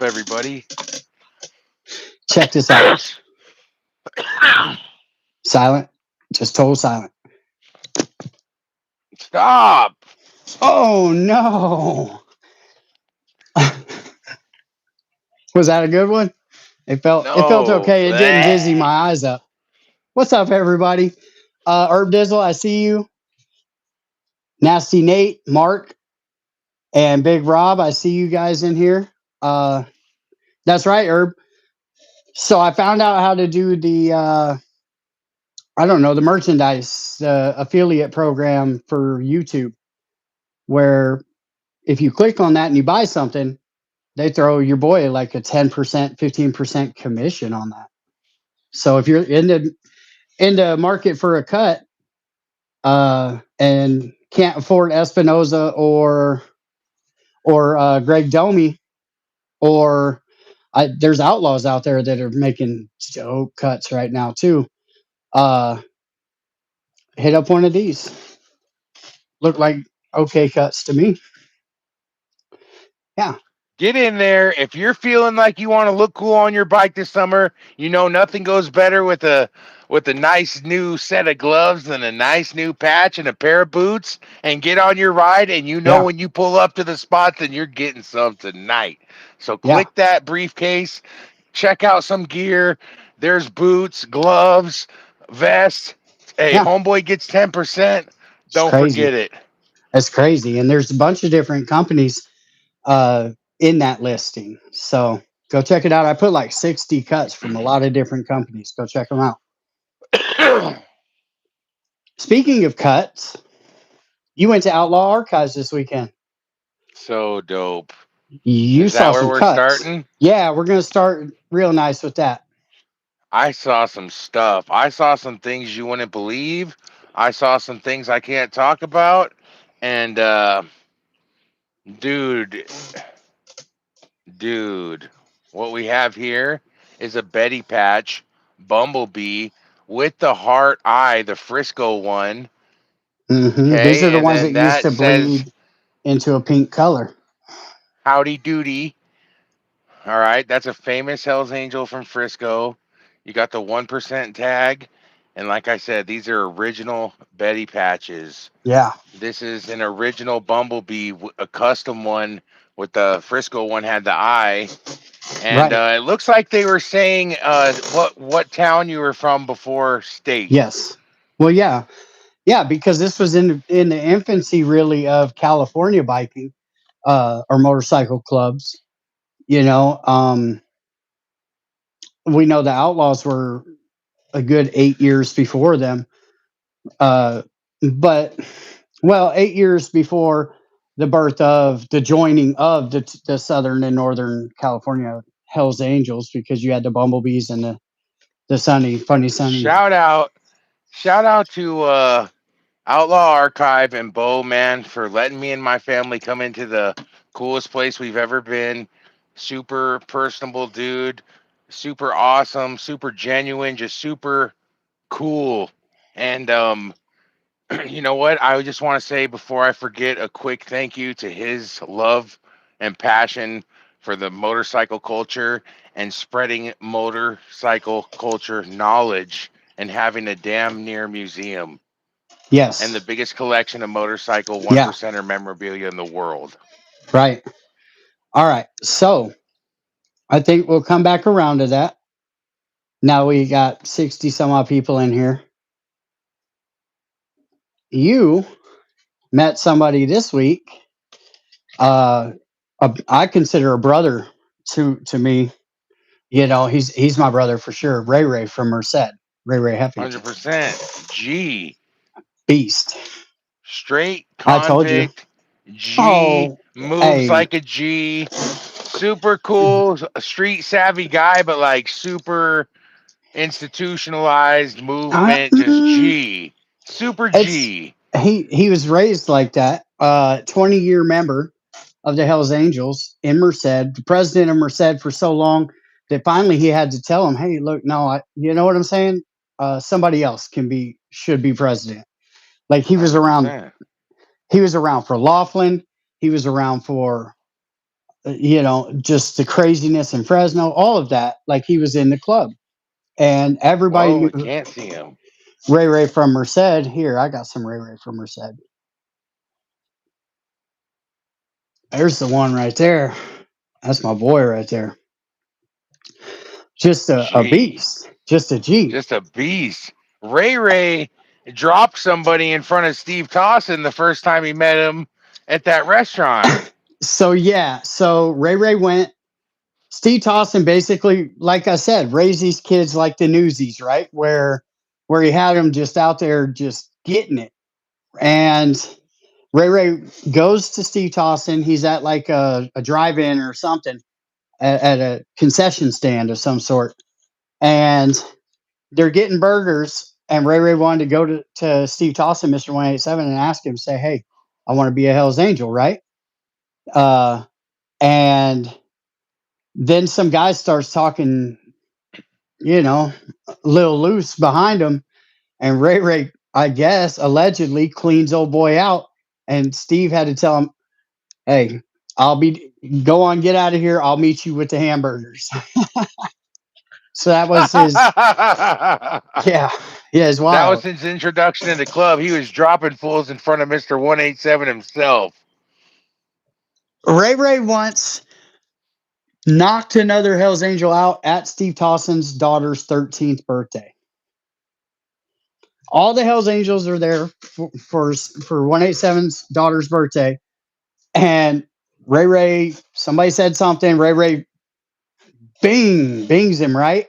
everybody? Check this out. Silent. Just total silent. Stop. Oh no. Was that a good one? It felt No. okay. It didn't dizzy my eyes up. What's up, everybody? Herb Dizzle, I see you. Nasty Nate, Mark, and Big Rob, I see you guys in here. Uh, that's right, Herb. So I found out how to do the I don't know, the merchandise affiliate program for YouTube, where if you click on that and you buy something, they throw your boy like a 10%, 15% commission on that. So if you're in the market for a cut and can't afford Espinoza or Greg Domi, or there's outlaws out there that are making dope cuts right now too. Uh, hit up one of these. Look like okay cuts to me. Yeah, Get in there. If you're feeling like you want to look cool on your bike this summer, nothing goes better with a nice new set of gloves and a nice new patch and a pair of boots and get on your ride and yeah, when you pull up to the spot then you're getting some tonight. So yeah, click that briefcase, check out some gear. There's boots, gloves, vest. Hey, yeah. homeboy gets 10%. It's Don't crazy. forget it. That's crazy. And there's a bunch of different companies in that listing. So go check it out. I put like 60 cuts from a lot of different companies. Go check them out. Speaking of cuts, you went to Outlaw Archives this weekend. So dope. You Is saw that where some we're cuts. starting? Yeah, we're going to start real nice with that. I saw some stuff. I saw some things you wouldn't believe. I saw some things I can't talk about. And dude, dude, what we have here is a Betty Patch Bumblebee with the heart eye, the Frisco one. These are Okay, the and ones then that used that to says bleed into a pink color. Howdy Doody. All right, that's a famous Hell's Angel from Frisco. You got the 1% tag. And like I said, these are original Betty patches. Yeah, This is an original Bumblebee, a custom one with the Frisco one had the eye. And right. it looks like they were saying what town you were from before state. Yes. Well, yeah. Yeah, because this was in the infancy really of California biking or motorcycle clubs. You know, we know the Outlaws were a good 8 years before them. Uh, but, well, 8 years before the birth of the joining of the Southern and Northern California Hells Angels, because you had the Bumblebees and the Funny Sunny. Shout out, shout out to Outlaw Archive and Bo, man, for letting me and my family come into the coolest place we've ever been. Super personable dude, super awesome, super genuine, just super cool. And you know what? I just want to say before I forget a quick thank you to his love and passion for the motorcycle culture and spreading motorcycle culture knowledge and having a damn near museum and the Yes. biggest collection of motorcycle one Yeah. percenter memorabilia in the world. Right. All right. So I think we'll come back around to that. Now we got 60 some odd people in here. You met somebody this week. Uh, I consider a brother to me. You know, he's my brother for sure. Ray from Merced. Ray Heffington. 100% G. Beast. Straight I told you. convict. G. Oh, Moves hey. like a G. Super cool, a street savvy guy, but like super institutionalized movement. Just Mm, G. Super it's G. he was raised like that. 20-year member of the Hells Angels in Merced, the president of Merced for so long that finally he had to tell him, "Hey, look, no, you know what I'm saying? Somebody else should be president." Like he was around. 100%. He was around for Laughlin. He was around for just the craziness in Fresno, all of that. Like he was in the club, and everybody Whoa, I knew can't see him. Ray Ray from Merced. Here, I got some Ray Ray from Merced. There's the one right there. That's my boy right there. Just a Jeez. beast. Just a G. Just a beast. Ray Ray dropped somebody in front of Steve Tossin the first time he met him at that restaurant. So yeah, so Ray Ray went. Steve Tossin basically, like I said, raised these kids like the newsies, right? Where he had them just out there just getting it. And Ray Ray goes to Steve Tossin. He's at like a drive-in or something at a concession stand of some sort. And they're getting burgers. And Ray Ray wanted to go to Steve Tossin, Mr. 187, and ask him, say, hey, I want to be a Hell's Angel, right? Uh, and then some guy starts talking, you know, a little loose behind him. And Ray Ray, I guess, allegedly cleans old boy out. And Steve had to tell him, hey, go on, get out of here. I'll meet you with the hamburgers. So that was his, That yeah, yeah, it's was wild. his introduction in the club. He was dropping fools in front of Mr. 187 himself. Ray Ray once knocked another Hell's Angel out at Steve Tossin's daughter's 13th birthday. All the Hell's Angels are there for 187's daughter's birthday. And Ray Ray, somebody said something. Ray Ray bings him, right?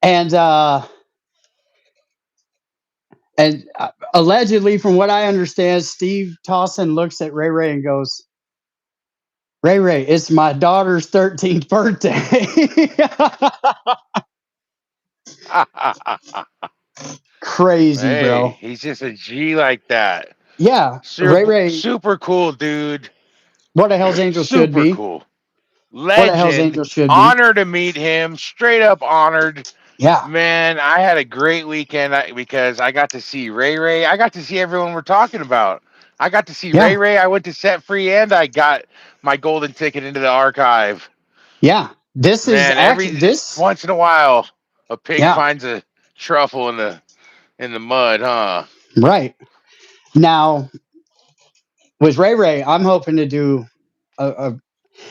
And allegedly, from what I understand, Steve Tossin looks at Ray Ray and goes, Ray Ray, it's my daughter's 13th birthday. Crazy, Hey, bro. he's just a G like that. Yeah, Ray Super, Ray, super cool, dude. what a Hell's Angel should Super be. cool. What a Hell's Legend. Angel should be. Honor to meet him. Straight up honored. Yeah, Man, I had a great weekend because I got to see Ray Ray. I got to see everyone we're talking about. I got to see Ray yeah, Ray. I went to Set Free and I got my golden ticket into the archive. yeah. This is Man, actually every this. once in a while a pig Yeah, finds a truffle in the mud, huh? right. Now with Ray Ray, I'm hoping to do a.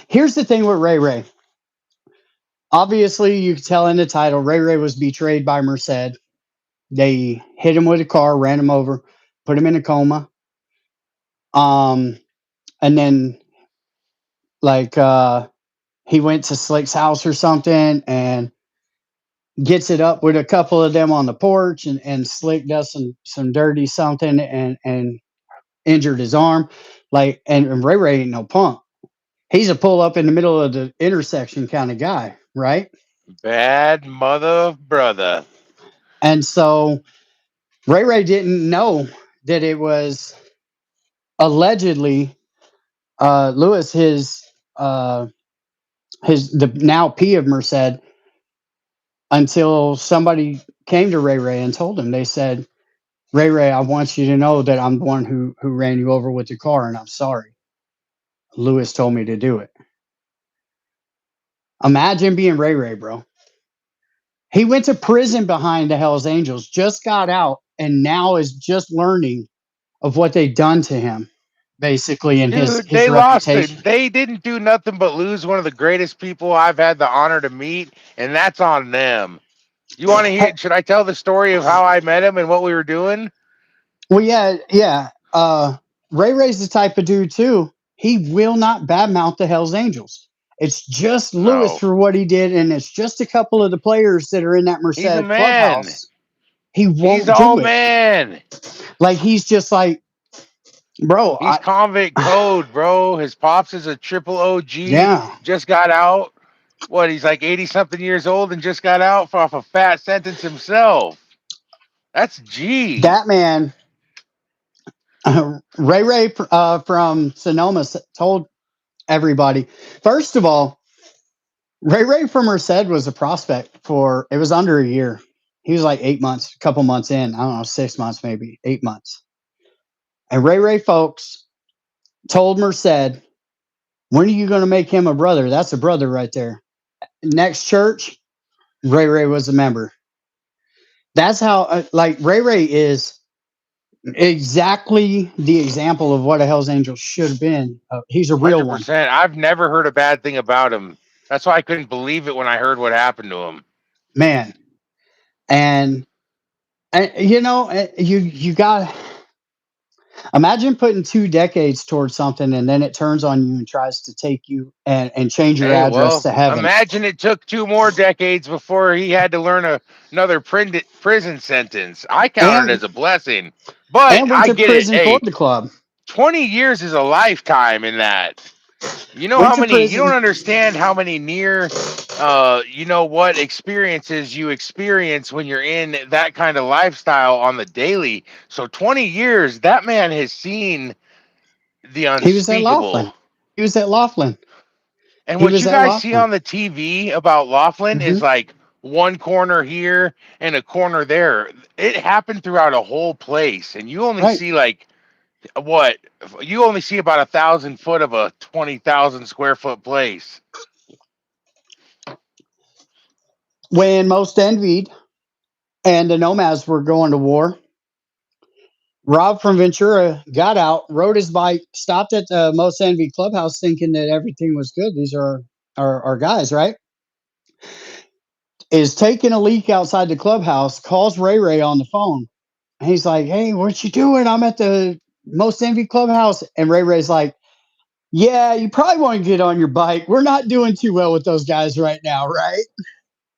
Here's the thing with Ray Ray. Obviously, you can tell in the title, Ray Ray was betrayed by Merced. They hit him with a car, ran him over, put him in a coma. Um, and then like he went to Slick's house or something and gets it up with a couple of them on the porch, and Slick does some dirty something and injured his arm. Like, and Ray Ray ain't no punk. He's a pull up in the middle of the intersection kind of guy, right? Bad mother brother. And so Ray Ray didn't know that it was allegedly Lewis, his the now P of Merced, until somebody came to Ray Ray and told him. They said, Ray Ray, I want you to know that I'm the one who ran you over with the car, and I'm sorry. Lewis told me to do it. Imagine being Ray Ray, bro. He went to prison behind the Hells Angels, just got out, and now is just learning of what they've done to him, basically, in Dude, his they lost it. reputation. They didn't do nothing but lose one of the greatest people I've had the honor to meet, and that's on them. You want to hear? Should I tell the story of how I met him and what we were doing? Well, yeah, yeah. Ray Ray's the type of dude too. He will not badmouth the Hells Angels. It's just Lewis No, for what he did, and it's just a couple of the players that are in that he's a Merced man. clubhouse. He He's won't all do it. man. Like he's just like, bro. He's convict code, bro. His pops is a triple OG. Yeah, Just got out. What? He's like 80 something years old and just got out off a fat sentence himself. That's G. that man. Ray Ray from Sonoma told everybody. First of all, Ray Ray from Merced was a prospect for it was under a year. He was like 8 months, a couple months in. I don't know, 6 months, maybe 8 months. And Ray Ray folks told Merced, When are you going to make him a brother? That's a brother right there. Next church, Ray Ray was a member. That's how, like, Ray Ray is exactly the example of what a Hell's Angel should have been. He's a real one, 100%. I've never heard a bad thing about him. That's why I couldn't believe it when I heard what happened to him. man. And, you know, you got imagine putting 2 decades towards something and then it turns on you and tries to take you and change your Hey, address well, to heaven imagine it took 2 more decades before he had to learn another prison sentence. I count it and as a blessing, but went I to get it. prison for Hey, the club. 20 years is a lifetime in that. You know Went how to many, you don't prison. understand how many near, you know what experiences you experience when you're in that kind of lifestyle on the daily. So 20 years, that man has seen the He was at unspeakable. Laughlin. He was at Laughlin. And He what was you at guys see Laughlin. on the TV about Laughlin Hmm. is like one corner here and a corner there. It happened throughout a whole place, and you only Right. see like what you only see about 1,000 foot of a 20,000 square foot place. When Most Envied and the Nomads were going to war, Rob from Ventura got out, rode his bike, stopped at the Most Envied clubhouse thinking that everything was good. These are our guys, right? Is taking a leak outside the clubhouse, calls Ray Ray on the phone. And he's like, "Hey, what you doing? I'm at the Most Envied clubhouse." And Ray Ray's like, "Yeah, you probably want to get on your bike. We're not doing too well with those guys right now, right?"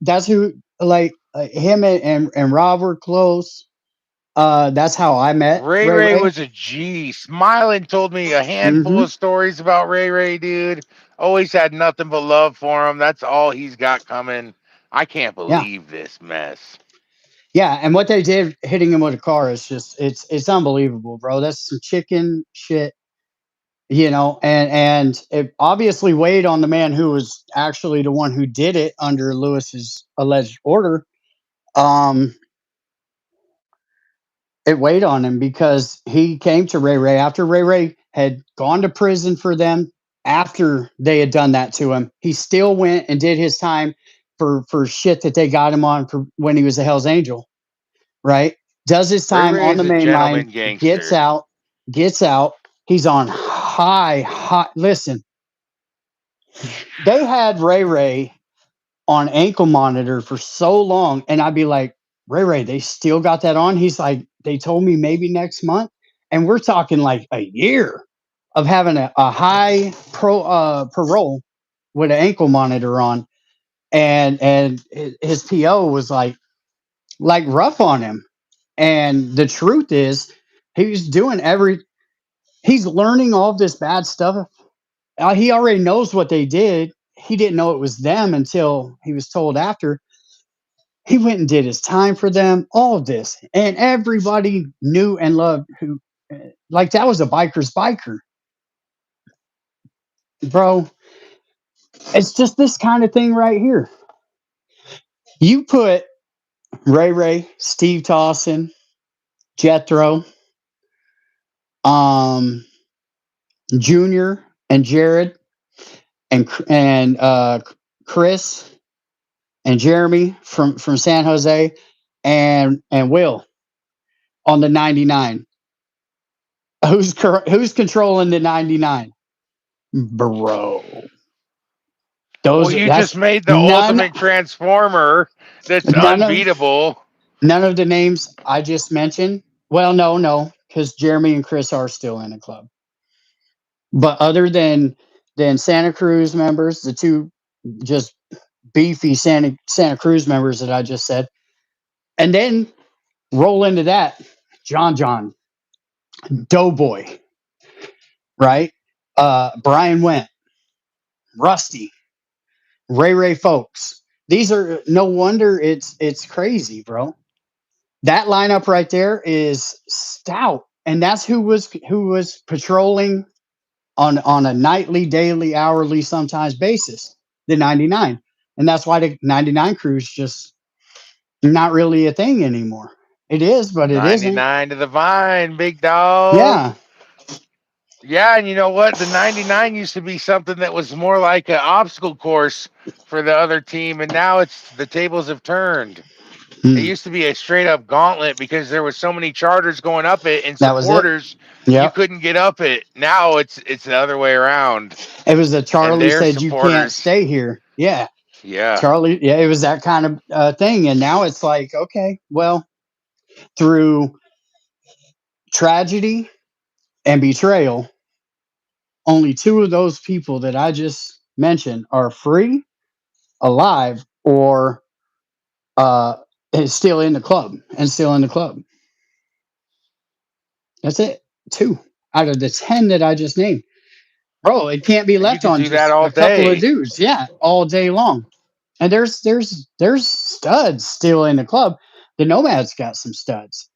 That's who, like, him and Rob were close. That's how I met Ray Ray Ray Ray. was a G. Smiling told me a handful Hmm. of stories about Ray Ray, dude. Always had nothing but love for him. That's all he's got coming. I can't Yeah, believe this mess. yeah. And what they did hitting him with a car is just it's unbelievable, bro. That's some chicken shit, you know. And it obviously weighed on the man who was actually the one who did it under Lewis's alleged order. Um, it weighed on him because he came to Ray Ray after Ray Ray had gone to prison for them after they had done that to him. He still went and did his time for shit that they got him on for when he was a Hell's Angel, right? Does his Ray time Ray on the is a main line, gentleman gets gangster. out, gets out. He's on high. Listen, they had Ray Ray on ankle monitor for so long, and I'd be like, "Ray Ray, they still got that on?" He's like, "They told me maybe next month," and we're talking like a year of having a high parole with an ankle monitor on, and his PO was like rough on him. And the truth is, he's doing he's learning all this bad stuff. He already knows what they did. He didn't know it was them until he was told after. He went and did his time for them, all of this. And everybody knew and loved who, like, that was a biker's biker, bro. It's just this kind of thing right here. You put Ray Ray, Steve Tossin, Jethro, um, Junior, and Jared, and Chris and Jeremy from San Jose, and Will on the 99. Who's controlling the 99? Bro. Well, Those you just that's made the none ultimate transformer that's none of unbeatable. none of the names I just mentioned. Well, no, because Jeremy and Chris are still in the club. But other than Santa Cruz members, the two just beefy Santa Cruz members that I just said, and then roll into that John Doughboy, right? Brian Went, Rusty, Ray Ray Folks. These are no wonder it's crazy, bro. That lineup right there is stout, and that's who was patrolling on a nightly, daily, hourly, sometimes basis. The 99, and that's why the 99 crew's just not really a thing anymore. It is, but it isn't. 99 to the vine, big dog. Yeah, Yeah, and you know what? The 99 used to be something that was more like an obstacle course for the other team, and now it's the tables have turned. It Hmm. used to be a straight up gauntlet because there was so many charters going up it and That was it. supporters you Yep. couldn't get up it. Now it's the other way around. It was the And Charlie their said you can't supporters, stay here. Yeah. yeah, Charlie, yeah, it was that kind of thing. And now it's like, okay, well, through tragedy and betrayal, only two of those people that I just mentioned are free, alive, or uh, is still in the club and still in the club. That's it. Two out of the 10 that I just named. Bro, it can't be you left could on do that just all a couple of day. dudes. Yeah, all day long. And there's studs still in the club. The Nomads got some studs.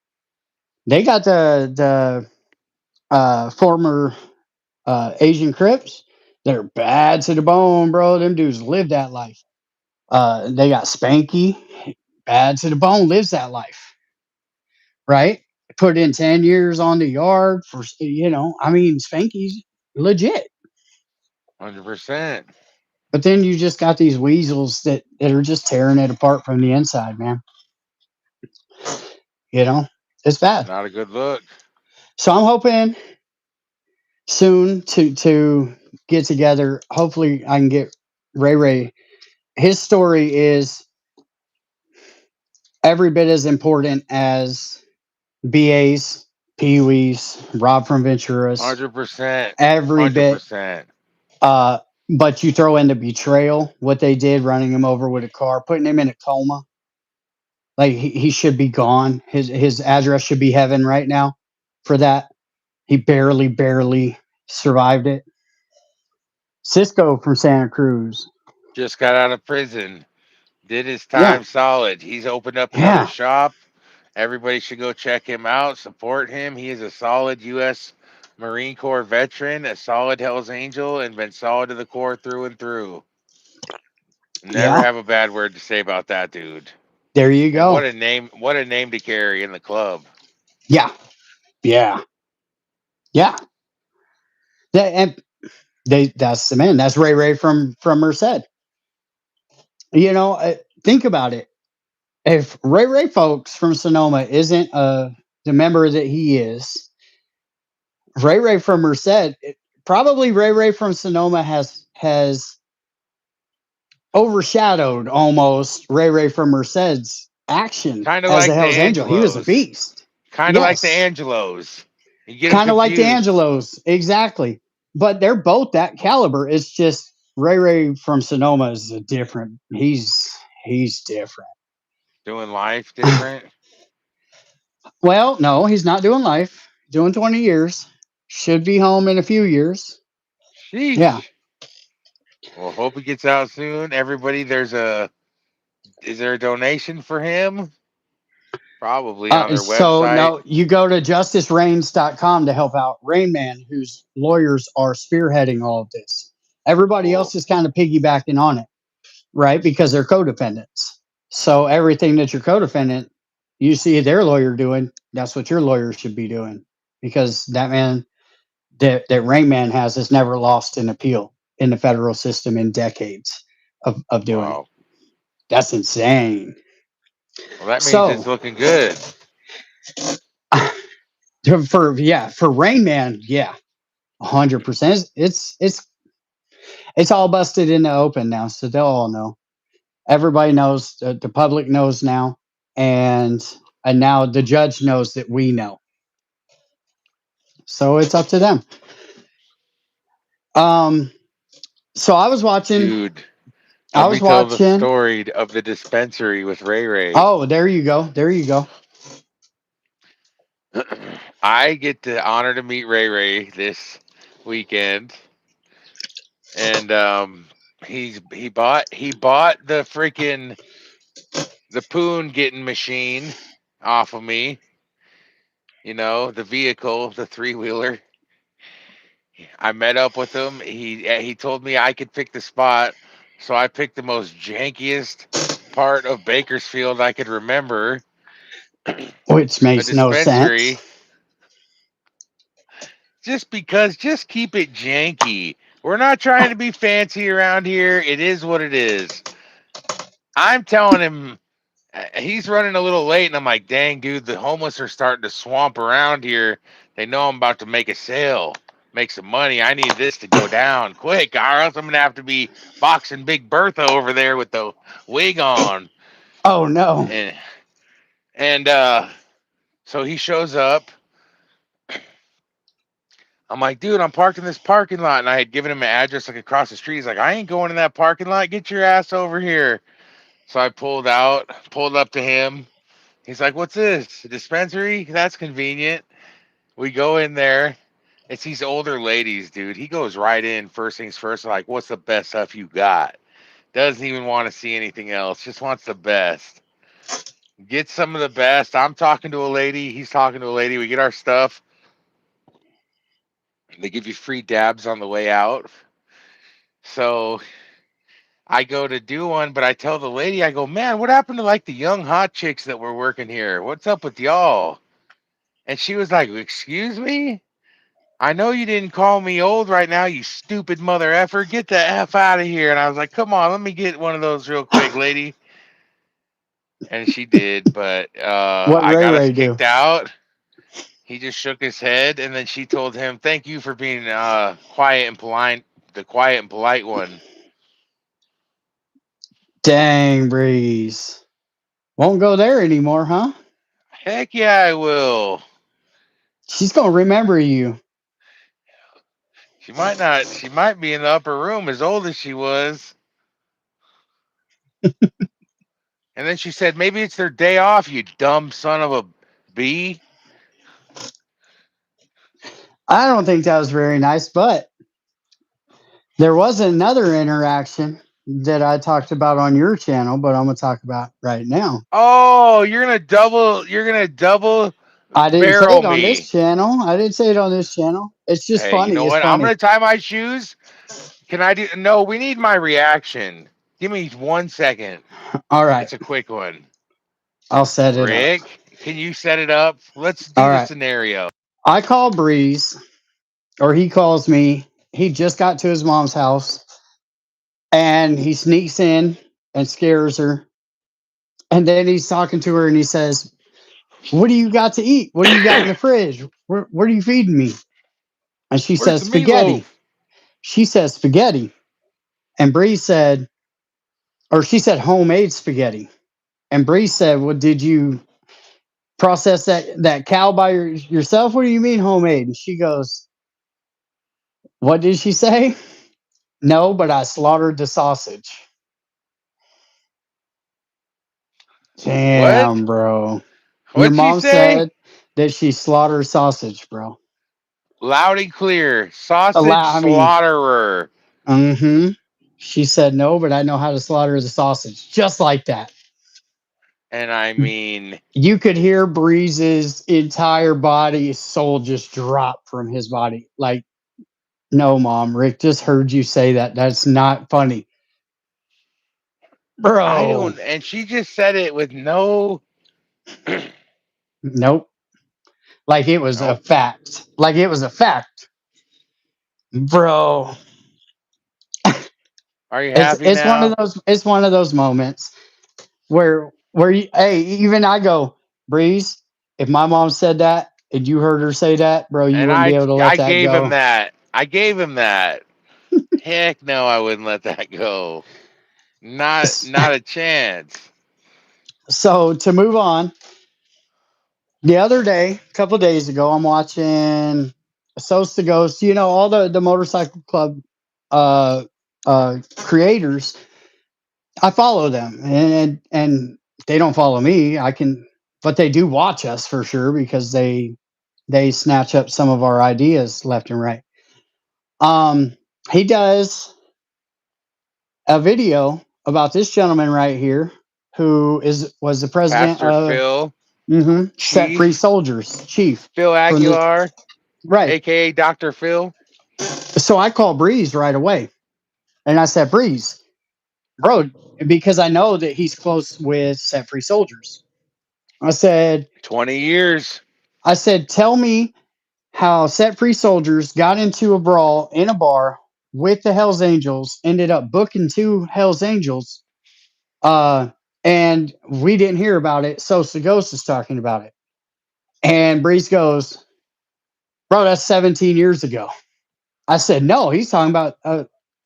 They got the former Asian Crips. They're bad to the bone, bro. Them dudes live that life. They got Spanky, bad to the bone, lives that life, right? Put in 10 years on the yard for, I mean, Spanky's legit. 100%. But then you just got these weasels that are just tearing it apart from the inside, man. You know, it's bad. Not a good look. So I'm hoping soon to get together. Hopefully, I can get Ray Ray. His story is every bit as important as BA's, Pee Wee's, Rob from Ventura's. 100%. Every bit. 100%. Uh, but you throw in the betrayal, what they did, running him over with a car, putting him in a coma. Like he should be gone. His address should be heaven right now for that. He barely survived it. Cisco from Santa Cruz. Just got out of prison. Did his Yeah. time solid. He's opened up another Yeah. shop. Everybody should go check him out, support him. He is a solid U.S. Marine Corps veteran, a solid Hell's Angel, and been solid to the core through and through. Never Yeah. have a bad word to say about that dude. There you And go. what a name to carry in the club. Yeah. Yeah. Yeah. And that's the man. That's Ray Ray from Merced. Think about it. If Ray Ray folks from Sonoma isn't the member that he is, Ray Ray from Merced, probably Ray Ray from Sonoma has overshadowed almost Ray Ray from Merced's action Kind of as a like the Hell's Angel. He was a Angelos. beast. Kind of like the Yes, Angelos. You get them kind of like the confused. Angelos, exactly. But they're both that caliber. It's just Ray Ray from Sonoma is a different. He's different. Doing life different. Well, no, he's not doing life. Doing 20 years. Should be home in a few years. Yeah. Sheesh. Well, hope he gets out soon. Everybody, is there a donation for him? Probably on their So website. no, you go to justicereigns.com to help out Rain Man, whose lawyers are spearheading all of this. Everybody Cool. else is kind of piggybacking on it, right? Because they're co-defendants. So everything that your co-defendant, you see their lawyer doing, that's what your lawyer should be doing. Because that man that Rain Man has never lost an appeal in the federal system in decades of doing it. Wow. That's insane. Well, that means So it's looking good. for Rain Man, yeah, 100%. It's all busted in the open now, so they'll all know. Everybody knows. The public knows now, and now the judge knows that we know. So it's up to them. Um. So I was watching. Dude, I let me was tell the watching. story of the dispensary with Ray Ray. Oh, there you go. There you go. I get the honor to meet Ray Ray this weekend, and he bought the freaking the poon getting machine off of me. You know, the vehicle, the three wheeler. I met up with him. He told me I could pick the spot, so I picked the most jankiest part of Bakersfield I could remember, Which a makes no sense. dispensary. just because, just keep it janky. We're not trying to be fancy around here. It is what it is. I'm telling him he's running a little late, and I'm like, dang, dude, the homeless are starting to swamp around here. They know I'm about to make a sale, make some money. I need this to go down quick, or else I'm gonna have to be boxing Big Bertha over there with the wig on. Oh no. And and so he shows up. I'm like, dude, I'm parked in this parking lot, and I had given him an address like across the street. He's like, I ain't going in that parking lot. Get your ass over here. So I pulled up to him. He's like, what's this? A dispensary? That's convenient. We go in there. It's these older ladies, dude. He goes right in, first things first, like, what's the best stuff you got? Doesn't even want to see anything else, just wants the best. Get some of the best. I'm talking to a lady, he's talking to a lady. We get our stuff. They give you free dabs on the way out. So I go to do one, but I tell the lady, I go, man, what happened to like the young hot chicks that were working here? What's up with y'all? And she was like, excuse me? I know you didn't call me old right now, you stupid mother effer. Get the F out of here. And I was like, come on, let me get one of those real quick, lady. And she did, but What I Ray got us Ray do? kicked out. He just shook his head, and then she told him, thank you for being quiet and polite, the quiet and polite one. Dang, Breeze. Won't go there anymore, huh? Heck yeah, I will. She's gonna remember you. She might not, she might be in the upper room as old as she was. And then she said, maybe it's their day off, you dumb son of a bee. I don't think that was very nice, but there was another interaction that I talked about on your channel, but I'm gonna talk about right now. Oh, you're gonna double I didn't say barrel it on this me. channel. I didn't say it on this channel. It's just Hey, you funny. know It's what? I'm funny. gonna tie my shoes. Can I do? No, we need my reaction. Give me 1 second. All right. It's a quick one. I'll set it up. Rick, can you set it up? Let's All do the right. scenario. I call Breeze, or he calls me. He just got to his mom's house and he sneaks in and scares her. And then he's talking to her and he says, what do you got to eat? What do you got in the fridge? What are you feeding me? And she Where's says, the spaghetti. meatloaf? She says, spaghetti. And Bree said, or she said, homemade spaghetti. And Bree said, well, did you process that cow by yourself? What do you mean homemade? And she goes, what did she say? No, but I slaughtered the sausage. What? Damn, bro. Your What'd she mom say? said that she slaughtered sausage, bro. Loud and clear. Sausage I mean, slaughterer. mm-hmm. She said no, but I know how to slaughter the sausage. Just like that. And I mean, You could hear Breeze's entire body, his soul just drop from his body. Like, no, mom, Rick just heard you say that. That's not funny. I Bro. don't. And she just said it with no. Nope. Like it was a Nope. fact. Like it was a fact. Bro. Are you It's happy it's one of now? those moments where you, hey, even I go, Breeze, if my mom said that and you heard her say that, bro, you And wouldn't be able to let I that gave him go. that. I gave him that. Heck no, I wouldn't let that go. Not a chance. So to move on, the other day, a couple days ago, I'm watching Sosa Ghost, all the motorcycle club creators. I follow them and they don't follow me. But they do watch us for sure because they snatch up some of our ideas left and right. Um, he does a video about this gentleman right here who was the president Pastor of Phil, Set Free Chief Soldiers, chief Phil from the Aguilar, right. aka Dr. Phil. So I called Breeze right away and I said, Breeze, bro, because I know that he's close with Set Free Soldiers. I said, 20 years. tell me how set free soldiers got into a brawl in a bar with the Hells Angels, ended up booking two Hells Angels, uh, and we didn't hear about it. So Ghost is talking about it. And Breeze goes, bro, that's 17 years ago. I said, no, he's talking about,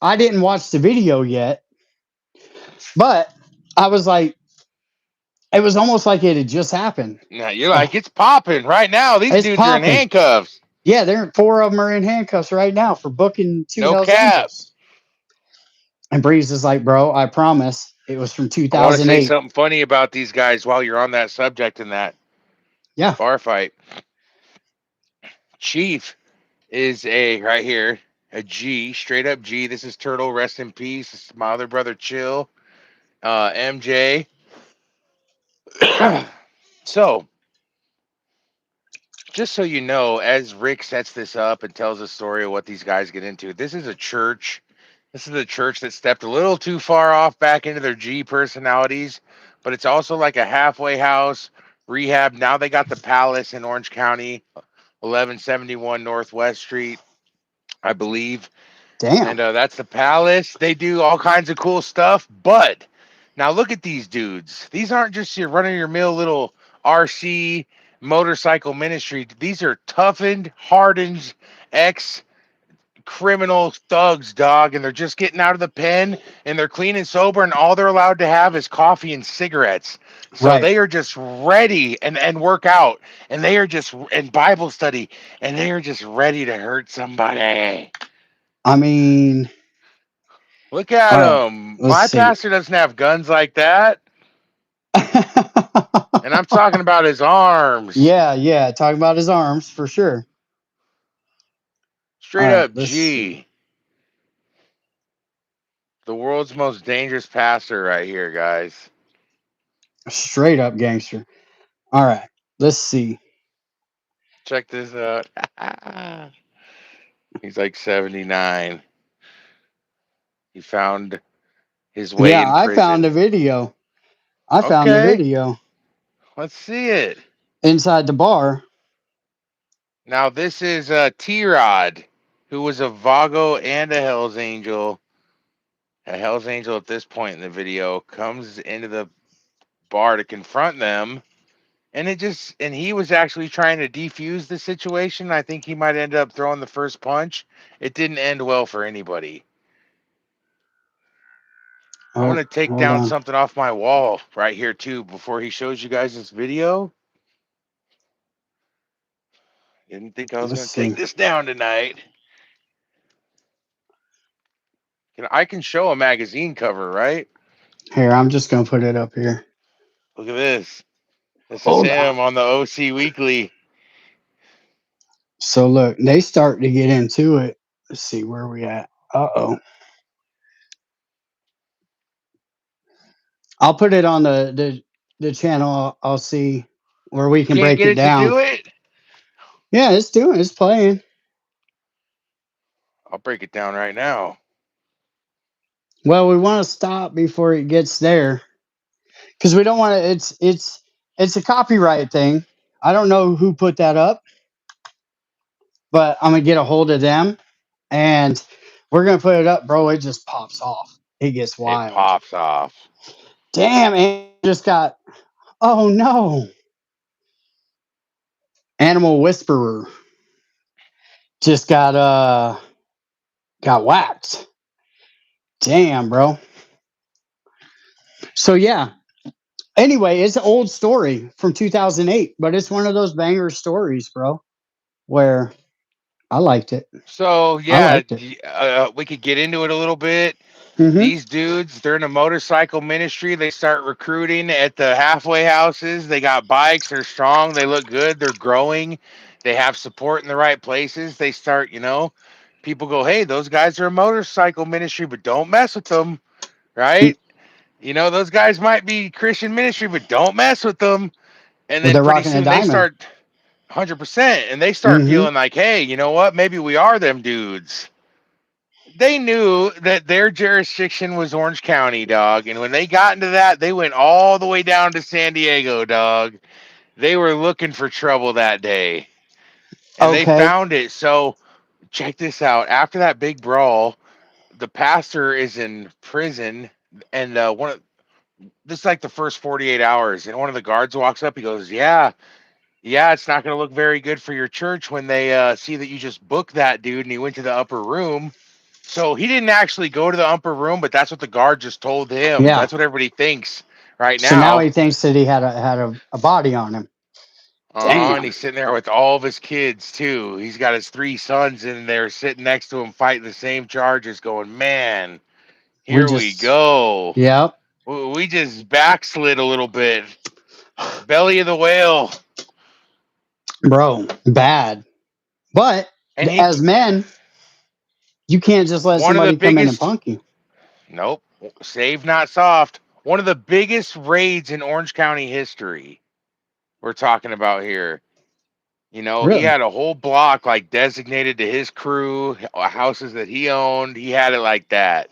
I didn't watch the video yet, but I was like, it was almost like it had just happened. Now you're like, it's popping right now. These It's dudes are in popping. handcuffs. Yeah, four of them are in handcuffs right now for booking two No Hells cap. Angels. And Breeze is like, bro, I promise it was from I want to say 2008. something funny about these guys while you're on that subject in that Yeah, bar fight. Chief is a right here, a G, straight up G. This is Turtle, rest in peace. This is my other brother, Chill. MJ. So, just so you know, as Rick sets this up and tells a story of what these guys get into, this is a church. This is a church that stepped a little too far off back into their G personalities, but it's also like a halfway house rehab. Now they got the Palace in Orange County, 1171 Northwest Street, I believe. damn. And that's the Palace. They do all kinds of cool stuff. But now look at these dudes. These aren't just your run of your mill little RC motorcycle ministry. These are toughened, hardened ex criminal thugs, dog. And they're just getting out of the pen and they're clean and sober. And all they're allowed to have is coffee and cigarettes. So Right. they are just ready and work out. And they are just in Bible study. And they are just ready to hurt somebody. I mean, Look at all right, him. let's My see. pastor doesn't have guns like that. And I'm talking about his arms. Yeah, yeah. Talking about his arms for sure. All Straight right, up let's see. G. The world's most dangerous pastor right here, guys. Straight up gangster. All right, let's see. Check this out. He's like 79. He found his way Yeah, in I found a prison. video. I found the Okay, video let's see it. inside the bar. Now, this is T Rod, who was a Vago and a Hells Angel. A Hells Angel at this point in the video comes into the bar to confront them. And he was actually trying to defuse the situation. I think he might end up throwing the first punch. It didn't end well for anybody. I'm Oh, gonna take hold down on. something off my wall right here too before he shows you guys this video. Didn't think I was Let's gonna take see. this down tonight. I can show a magazine cover, right? Here, I'm just gonna put it up here. Look at this. This is Hold on. him on the OC Weekly. So look, they start to get into it. Let's see where we at. Uh-oh. I'll put it on the channel. I'll see where we You can can't break get it it to down. do it. Yeah, it's playing. I'll break it down right now. Well, we want to stop before it gets there because we don't want to. It's a copyright thing. I don't know who put that up, but I'm gonna get a hold of them and we're gonna put it up, bro. It just pops off. It gets It wild. pops off. Damn, and just got. Oh no, Animal Whisperer just got whacked. Damn, bro. So yeah. Anyway, it's an old story from 2008, but it's one of those banger stories, bro. Where I liked it. So I yeah, liked it. we could get into it a little bit. Mm-hmm. These dudes, they're in a motorcycle ministry. They start recruiting at the halfway houses. They got bikes. They're strong. They look good. They're growing. They have support in the right places. They start, people go, hey, those guys are a motorcycle ministry, but don't mess with them, right? Those guys might be Christian ministry, but don't mess with them. And Well, then they're pretty rocking a soon they diamond. start 100%, and they start Mm-hmm. feeling like, hey, you know what? Maybe we are them dudes. They knew that their jurisdiction was Orange County, dog. And when they got into that, they went all the way down to San Diego, dog. They were looking for trouble that day. and they Okay. found it. So check this out. After that big brawl, the pastor is in prison, and this is like the first 48 hours, and one of the guards walks up. He goes, "Yeah, it's not going to look very good for your church when they see that you just booked that dude." And he went to the upper room. So he didn't actually go to the upper room, but that's what the guard just told him. Yeah. That's what everybody thinks right So now now. he thinks that he had a body on him. And Damn. he's sitting there with all of his kids too. He's got his three sons in there sitting next to him, fighting the same charges. Going, man, We here we just, go. yep, We just backslid a little bit. Belly of the whale. bro, bad. But And he, as men, you can't just let one of the somebody come in and biggest, punk you. nope, save not soft. One of the biggest raids in Orange County history. We're talking about here. You know, he Really? had a whole block like designated to his crew, houses that he owned. He had it like that.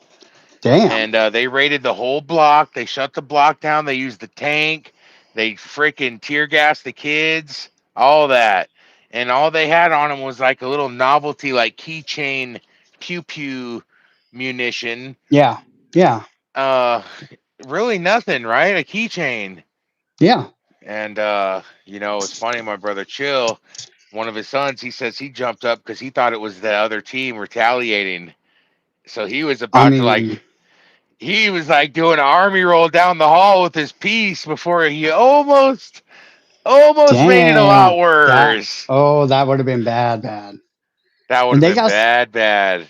Damn. And they raided the whole block. They shut the block down. They used the tank. They freaking tear gassed the kids. All that, and all they had on them was like a little novelty, like keychain, pew pew munition. Yeah. Yeah. Uh, really nothing, right? A keychain. Yeah. And it's funny. My brother Chill, one of his sons, he says he jumped up because he thought it was the other team retaliating. So he was I about to mean, like he was like doing an army roll down the hall with his piece before he almost made it a lot damn. That, worse. oh, that would have been bad, bad. That would And have they been got bad, bad.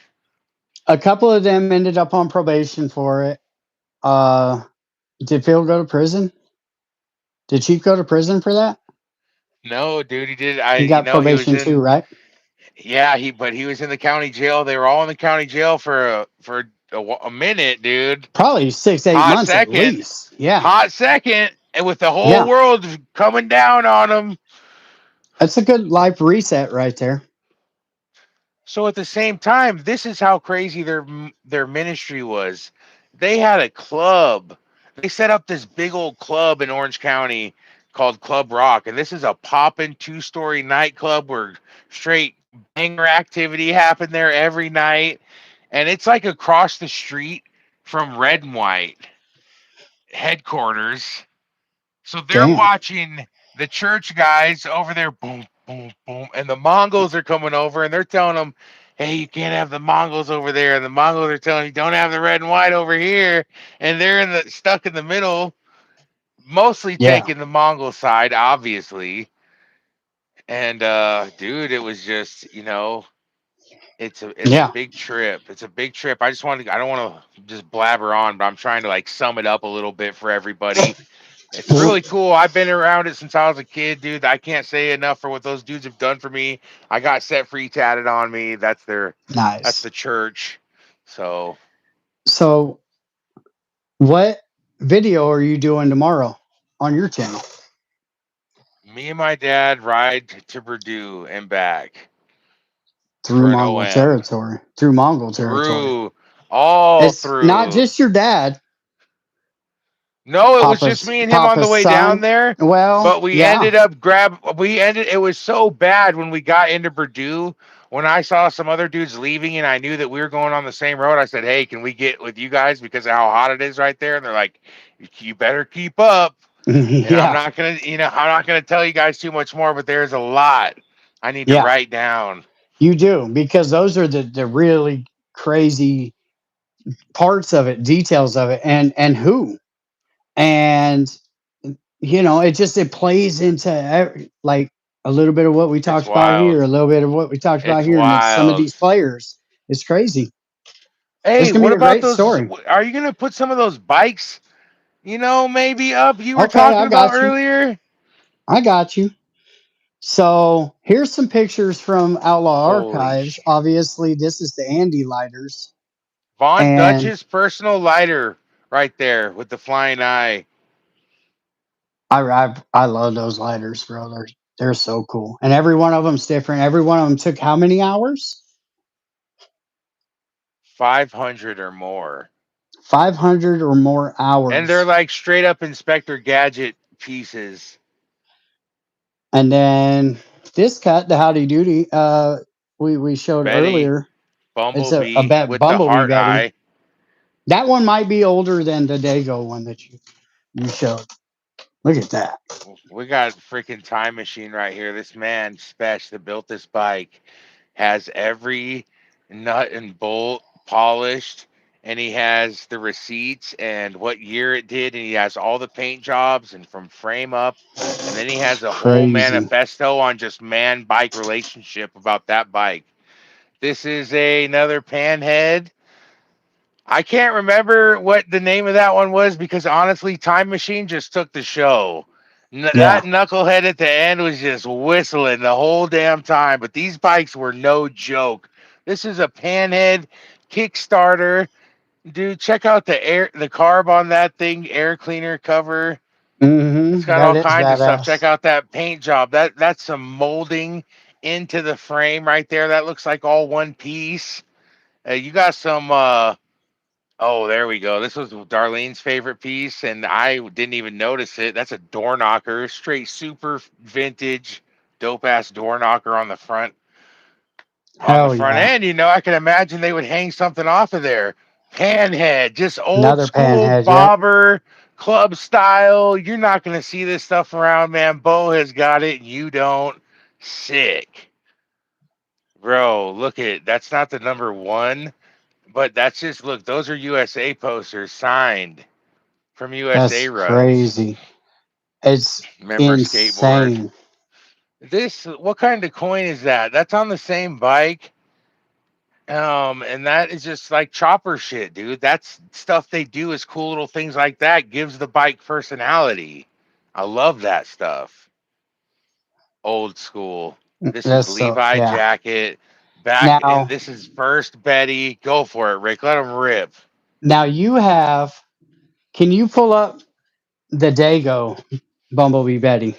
a couple of them ended up on probation for it. Uh, did Phil go to prison? Did Chief go to prison for that? No, dude, he did. He got He was probation too, in. right? Yeah, but he was in the county jail. They were all in the county jail for a minute, dude. Probably 6, 8 Hot months at second, least. Yeah. hot second, and with the whole Yeah. world coming down on him. That's a good life reset right there. So at the same time, this is how crazy their ministry was. They had a club. They set up this big old club in Orange County called Club Rock, and this is a poppin' two-story nightclub where straight banger activity happened there every night, and it's like across the street from Red and White headquarters. So they're Damn. watching the church guys over there, boom, boom, boom, and the Mongols are coming over, and they're telling them, "Hey, you can't have the Mongols over there." And the Mongols are telling you, "Don't have the red and white over here." And they're stuck in the middle, mostly Yeah. taking the Mongol side, obviously. And dude, it was just, it's a Yeah. big trip. It's a big trip. I don't want to just blabber on, but I'm trying to like sum it up a little bit for everybody. It's really cool. I've been around it since I was a kid, dude. I can't say enough for what those dudes have done for me. I got set free tatted on me. That's Nice. the church. So So, what video are you doing tomorrow on your channel? me and my dad ride to Purdue and back Through for an Mongol OM. territory. Through Mongol territory. Through all It's not through. just your dad, No, it was just me and him on the Papa's way down son. there. Well, But we yeah. ended up it was so bad when we got into Purdue. When I saw some other dudes leaving and I knew that we were going on the same road, I said, "Hey, can we get with you guys because of how hot it is right there?" And they're like, "You better keep up." And Yeah. I'm not gonna tell you guys too much more, but there's a lot I need to Yeah. write down. You do, because those are the really crazy parts of it, details of it, and who. And it plays into like a little bit of what we It's talked about here, wild. a little bit of what we talked about It's here, and it's some of wild. these players. It's crazy. It's Hey, gonna what be a about great those? story. Are you gonna put some of those bikes, maybe up you were Okay, talking I about got you. earlier? I got you. So here's some pictures from Outlaw Holy Archives. sh! Obviously, this is the Andy lighters, Von and Dutch's personal lighter right there with the flying eye. I love those lighters, bro. They're so cool, and every one of them's different. Every one of them took how many hours? 500 or more. 500 or more And they're hours. like straight up Inspector Gadget pieces. And then this cut, the Howdy Doody, we showed Betty, earlier. It's a Bumblebee bet with the Bumblebee heart Betty. eye. That one might be older than the Dago one that you showed. Look at that. We got freaking time machine right here. This man, Spesh, that built this bike, has every nut and bolt polished, and he has the receipts and what year it did, and he has all the paint jobs and from frame up, and then he has a whole Crazy. manifesto on just man bike relationship about that bike. This is another panhead. I can't remember what the name of that one was because honestly, Time Machine just took the show. That Yeah. knucklehead at the end was just whistling the whole damn time. But these bikes were no joke. This is a panhead Kickstarter, dude. Check out the carb on that thing, air cleaner cover. It's got That all is kinds of stuff. Check badass. out that paint job. That's some molding into the frame right there. That looks like all one piece. You got some. Oh, there we go. This was Darlene's favorite piece, and I didn't even notice it. That's a door knocker, straight super vintage, dope ass door knocker on the Hell front yeah. end. I can imagine they would hang something off of there. Panhead, just old Another school panhead. Yep. bobber club style. You're not gonna see this stuff around, man. Bo has got it, and you don't. Sick, bro. Look at that's not the number one, but that's just look. Those are USA posters signed from USA That's runs. crazy. It's Remember skateboard. insane. What kind of coin is that? That's on the same bike. And that is just like chopper shit, dude. That's stuff they do is cool little things like that. Gives the bike personality. I love that stuff. Old school. This is That's so Levi yeah. jacket. Back in Now this is first Betty. Go for it, Rick. Let him rip. now you have can you pull up the Dago Bumblebee Betty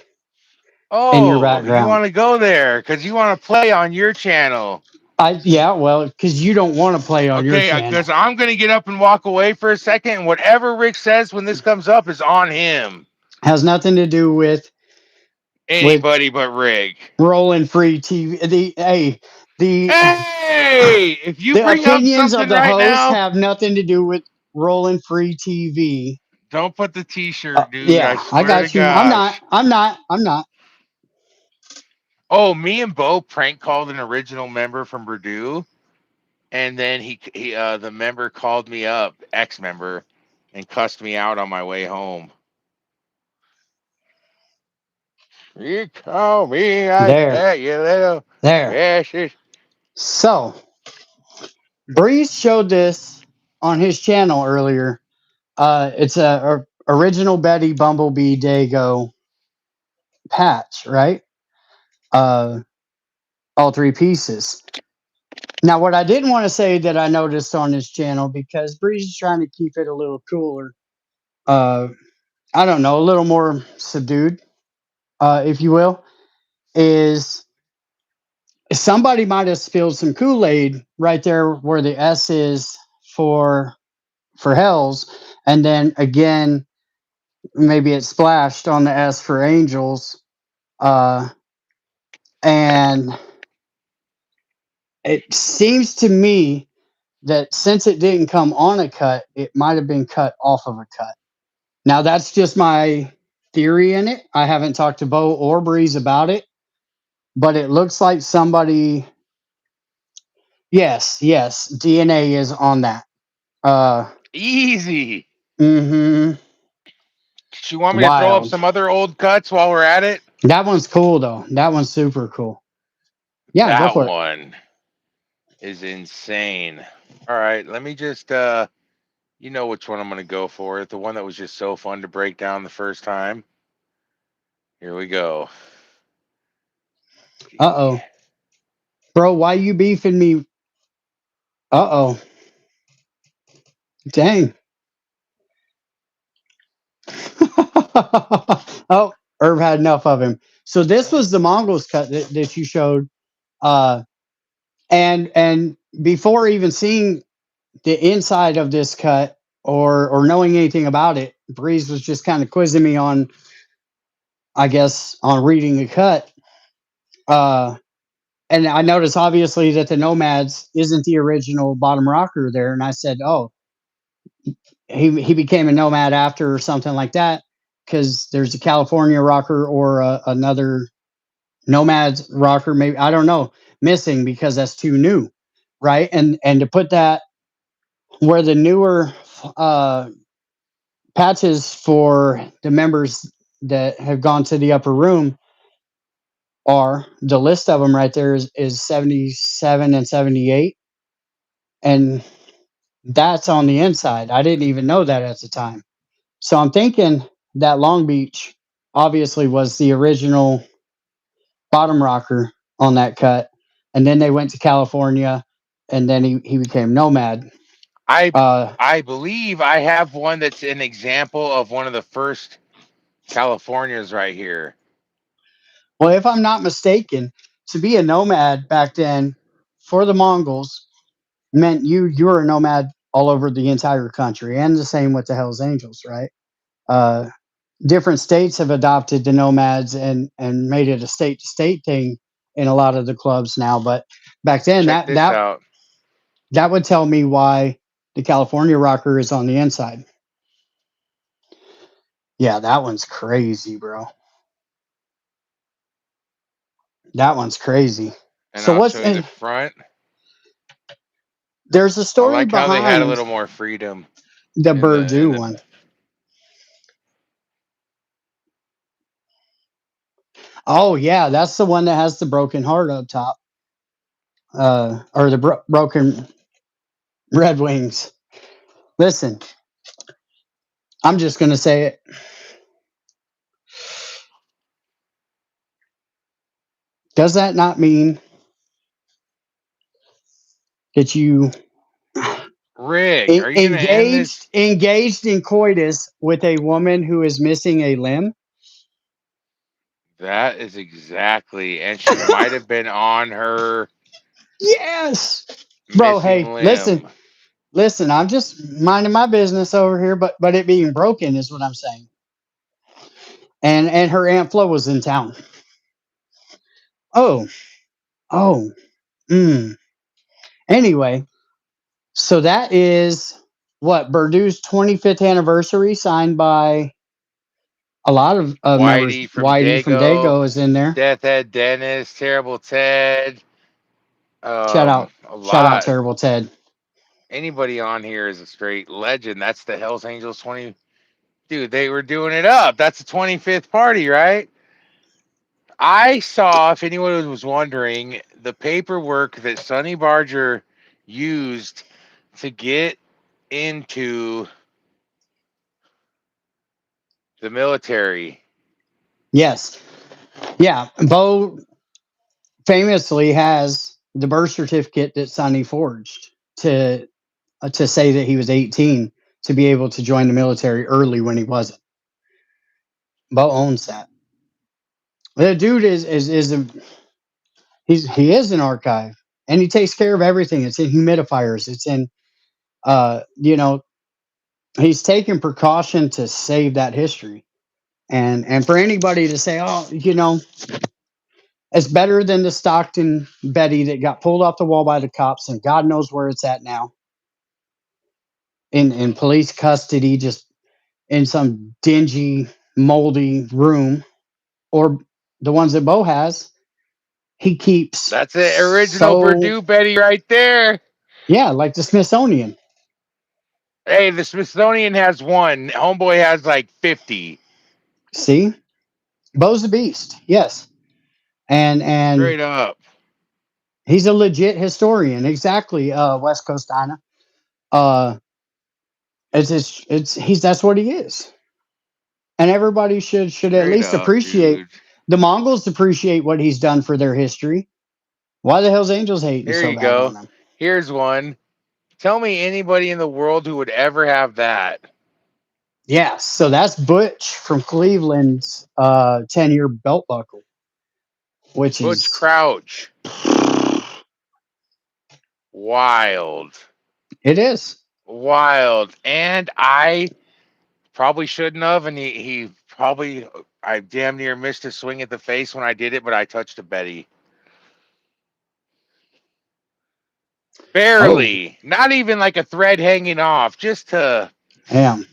in your Oh, you background? want to go there because you want to play on your channel. I yeah, well, because you don't want to play on your Okay, channel. because I'm going to get up and walk away for a second, and whatever Rick says when this comes up is on him. Has nothing to do with Anybody but Rick. rolling free TV. The Hey, if you the bring up opinions of something the right host now, have nothing to do with rolling free TV. don't put the T-shirt, dude. I Yeah, I swear to got you. I'm not. gosh. I'm not. I'm not. Oh, me and Bo prank called an original member from Purdue, and then the member called me up, ex-member, and cussed me out on my way home. You call me like There. that, you little There. bastard. So Breeze showed this on his channel earlier. It's a original Betty Bumblebee Dago patch, right? Uh, all three pieces. Now, what I didn't want to say that I noticed on his channel because Breeze is trying to keep it a little cooler. Uh, I don't know, a little more subdued, if you will, is somebody might have spilled some Kool-Aid right there where the S is for Hells, and then again maybe it splashed on the S for Angels, uh, and it seems to me that since it didn't come on a cut, it might have been cut off of a cut. Now that's just my theory in it. I haven't talked to Bo or Breeze about it, but it looks like somebody. Yes, DNA is on that. Uh, Easy. mm-hmm. Do you want me to throw up Wild. some other old cuts while we're at it? That one's cool though. That one's super cool. Yeah, go That for it. one is insane. All right, let me just you know which one I'm gonna go for. The one that was just so fun to break down the first time. Here we go. Uh oh, bro. Why you beefing me? Uh oh. Dang. Oh, Herb had enough of him. So this was the Mongols cut that you showed. Uh, and before even seeing the inside of this cut or knowing anything about it, Breeze was just kind of quizzing me on, I guess, on reading the cut. Uh, and I noticed obviously that the Nomads isn't the original bottom rocker there. And I said, oh, he became a Nomad after or something like that because there's a California rocker or another Nomads rocker, maybe I don't know, missing because that's too new, right? And to put that where the newer uh, patches for the members that have gone to the upper room are the list of them right there is 77 and 78, and that's on the inside. I didn't even know that at the time. So I'm thinking that Long Beach obviously was the original bottom rocker on that cut, and then they went to California, and then he became Nomad. I Uh, I believe I have one that's an example of one of the first Californias right here. well, if I'm not mistaken, to be a Nomad back then for the Mongols meant you were a nomad all over the entire country, and the same with the Hells Angels, right? Uh, Different states have adopted the nomads and made it a state to state thing in a lot of the clubs now. But back then, Check this out. that would tell me why the California rocker is on the inside. Yeah, that one's crazy, bro. That one's crazy. And So I'll what's show you the and front. there's a I story like how they had a behind little more freedom the in Burdu the one. Oh yeah, that's the one that has the broken heart up top, or the broken red wings. Listen, I'm just gonna say it. Does that not mean that you rig. Are you gonna end this? engaged in coitus with a woman who is missing a limb? That is exactly, and she might have been on her Yes, bro. missing Hey, listen, limb. listen. I'm just minding my business over here, but it being broken is what I'm saying. And her aunt Flo was in town. Oh, oh. Mm. Anyway, so that is what Burdu's 25th anniversary, signed by a lot of members. Whitey from Whitey from Dago, Dago is in there. Death Head Dennis, Terrible Ted, a Shout out, lot. Terrible Ted. Anybody on here is a straight legend. That's the Hells Angels 20. Dude, they were doing it up. That's the 25th party, right? I saw, if anyone was wondering, the paperwork that Sonny Barger used to get into the military. Yes, yeah. Bo famously has the birth certificate that Sonny forged to say that he was 18 to be able to join the military early when he wasn't. Bo owns that. The dude is a he is an archive, and he takes care of everything. It's in humidifiers. It's in you know, he's taking precaution to save that history. And for anybody to say, oh, it's better than the Stockton Betty that got pulled off the wall by the cops, and God knows where it's at now, in police custody, just in some dingy, moldy room, or the ones that Bo has, he keeps That's the original so, Purdue Betty right there. yeah, like the Smithsonian. Hey, the Smithsonian has one. Homeboy has like 50. See, Bo's a beast, yes, and Straight up. he's a legit historian. Exactly, West Coast Dinah. Uh, it's he's that's what he is, and everybody should at Straight least up, appreciate. dude. The Mongols appreciate what he's done for their history. Why the hell's Angels hating Here so you bad go. on him? Here's one. Tell me anybody in the world who would ever have that. Yes, so that's Butch from Cleveland's 10-year belt buckle, which Butch is Crouch. Wild. it is. Wild. And I probably shouldn't have. And he probably, I damn near missed a swing at the face when I did it, but I touched a Betty. Oh, Barely. Not even like a thread hanging off. Just to, damn.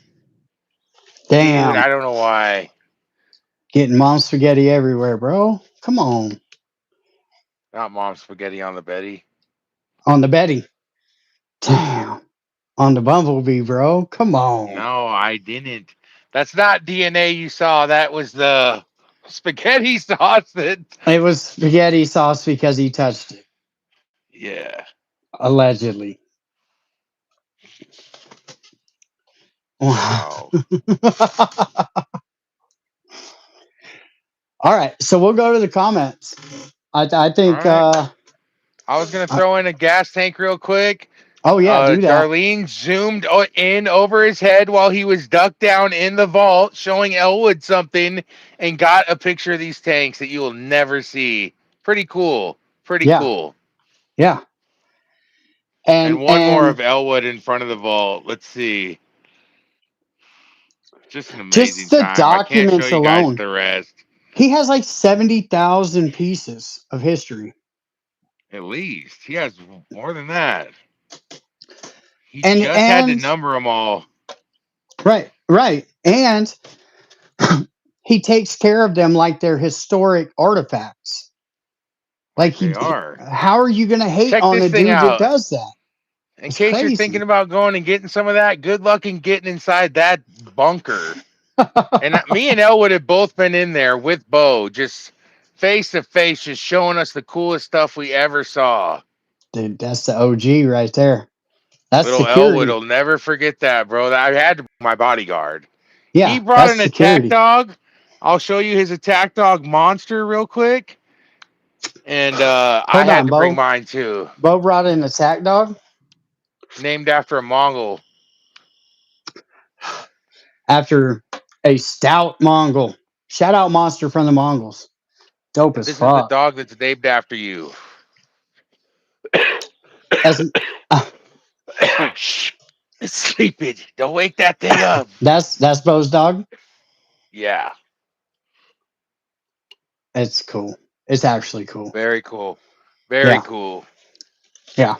dude, Damn. I don't know why. Getting mom spaghetti everywhere, bro. Come on. Not mom spaghetti on the Betty. On the Betty. Damn. On the Bumblebee, bro. Come on. No, I didn't. That's not DNA you saw. That was the spaghetti sauce that. It was spaghetti sauce because he touched it, Yeah. allegedly. Wow. All right, so we'll go to the comments. I All think. right. I was gonna throw in a gas tank real quick. Oh yeah, do that. Darlene zoomed in over his head while he was ducked down in the vault, showing Elwood something, and got a picture of these tanks that you will never see. Pretty cool. Pretty Yeah, cool. yeah, And one more and of Elwood in front of the vault. Let's see. Just an just amazing the time. I can't show documents you guys alone. the rest. He has like 70,000 pieces of history, At least he has more than that. He and just had to and number them all. right, and he takes care of them like they're historic artifacts. Like Like they are. how are you going to hate Check on this the thing dude that out. does that? In It's case you're thinking crazy. about going and getting some of that, good luck in getting inside that bunker. And me and Elle would have both been in there with Bo, just face to face, just showing us the coolest stuff we ever saw. Dude, that's the OG right there. That's Little Elwood security. will never forget that, bro. I had to bring my bodyguard. He Yeah, brought that's an attack security. dog. I'll show you his attack dog monster real quick. And I Hold had on, to bring Bo. mine too. Bo brought in attack dog Named after a Mongol. after a stout Mongol. Shout out Monster from the Mongols. Dope as This is the fuck. dog that's named after you. That's Shh. It's sleeping. Don't wake that thing up. that's Bo's dog. Yeah. It's cool. It's actually cool. Very cool. Very Yeah, cool. yeah.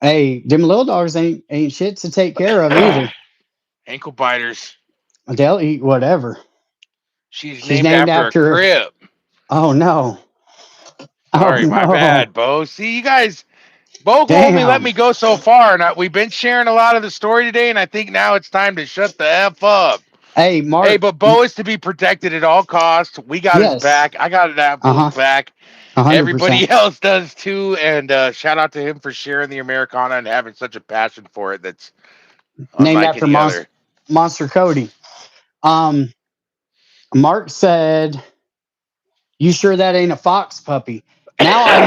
Hey, them little dogs ain't shit to take care of either. Ankle biters. They'll eat whatever. She's She's named named after a after. crib. Oh no. Oh Sorry, my no. bad, Bo. See, you guys, Bo only let Damn. me go so far, and we've been sharing a lot of the story today, and I think now it's time to shut the F up. Hey, Hey, Mark. but Bo is to be protected at all costs. We got his Yes. back. I got Uh Abdul's huh. back. 100%. Everybody else does too. And shout out to him for sharing the Americana and having such a passion for it that's Named unlike after any other. Monster Cody. Um, Mark said, "You sure that ain't a fox puppy?" Now I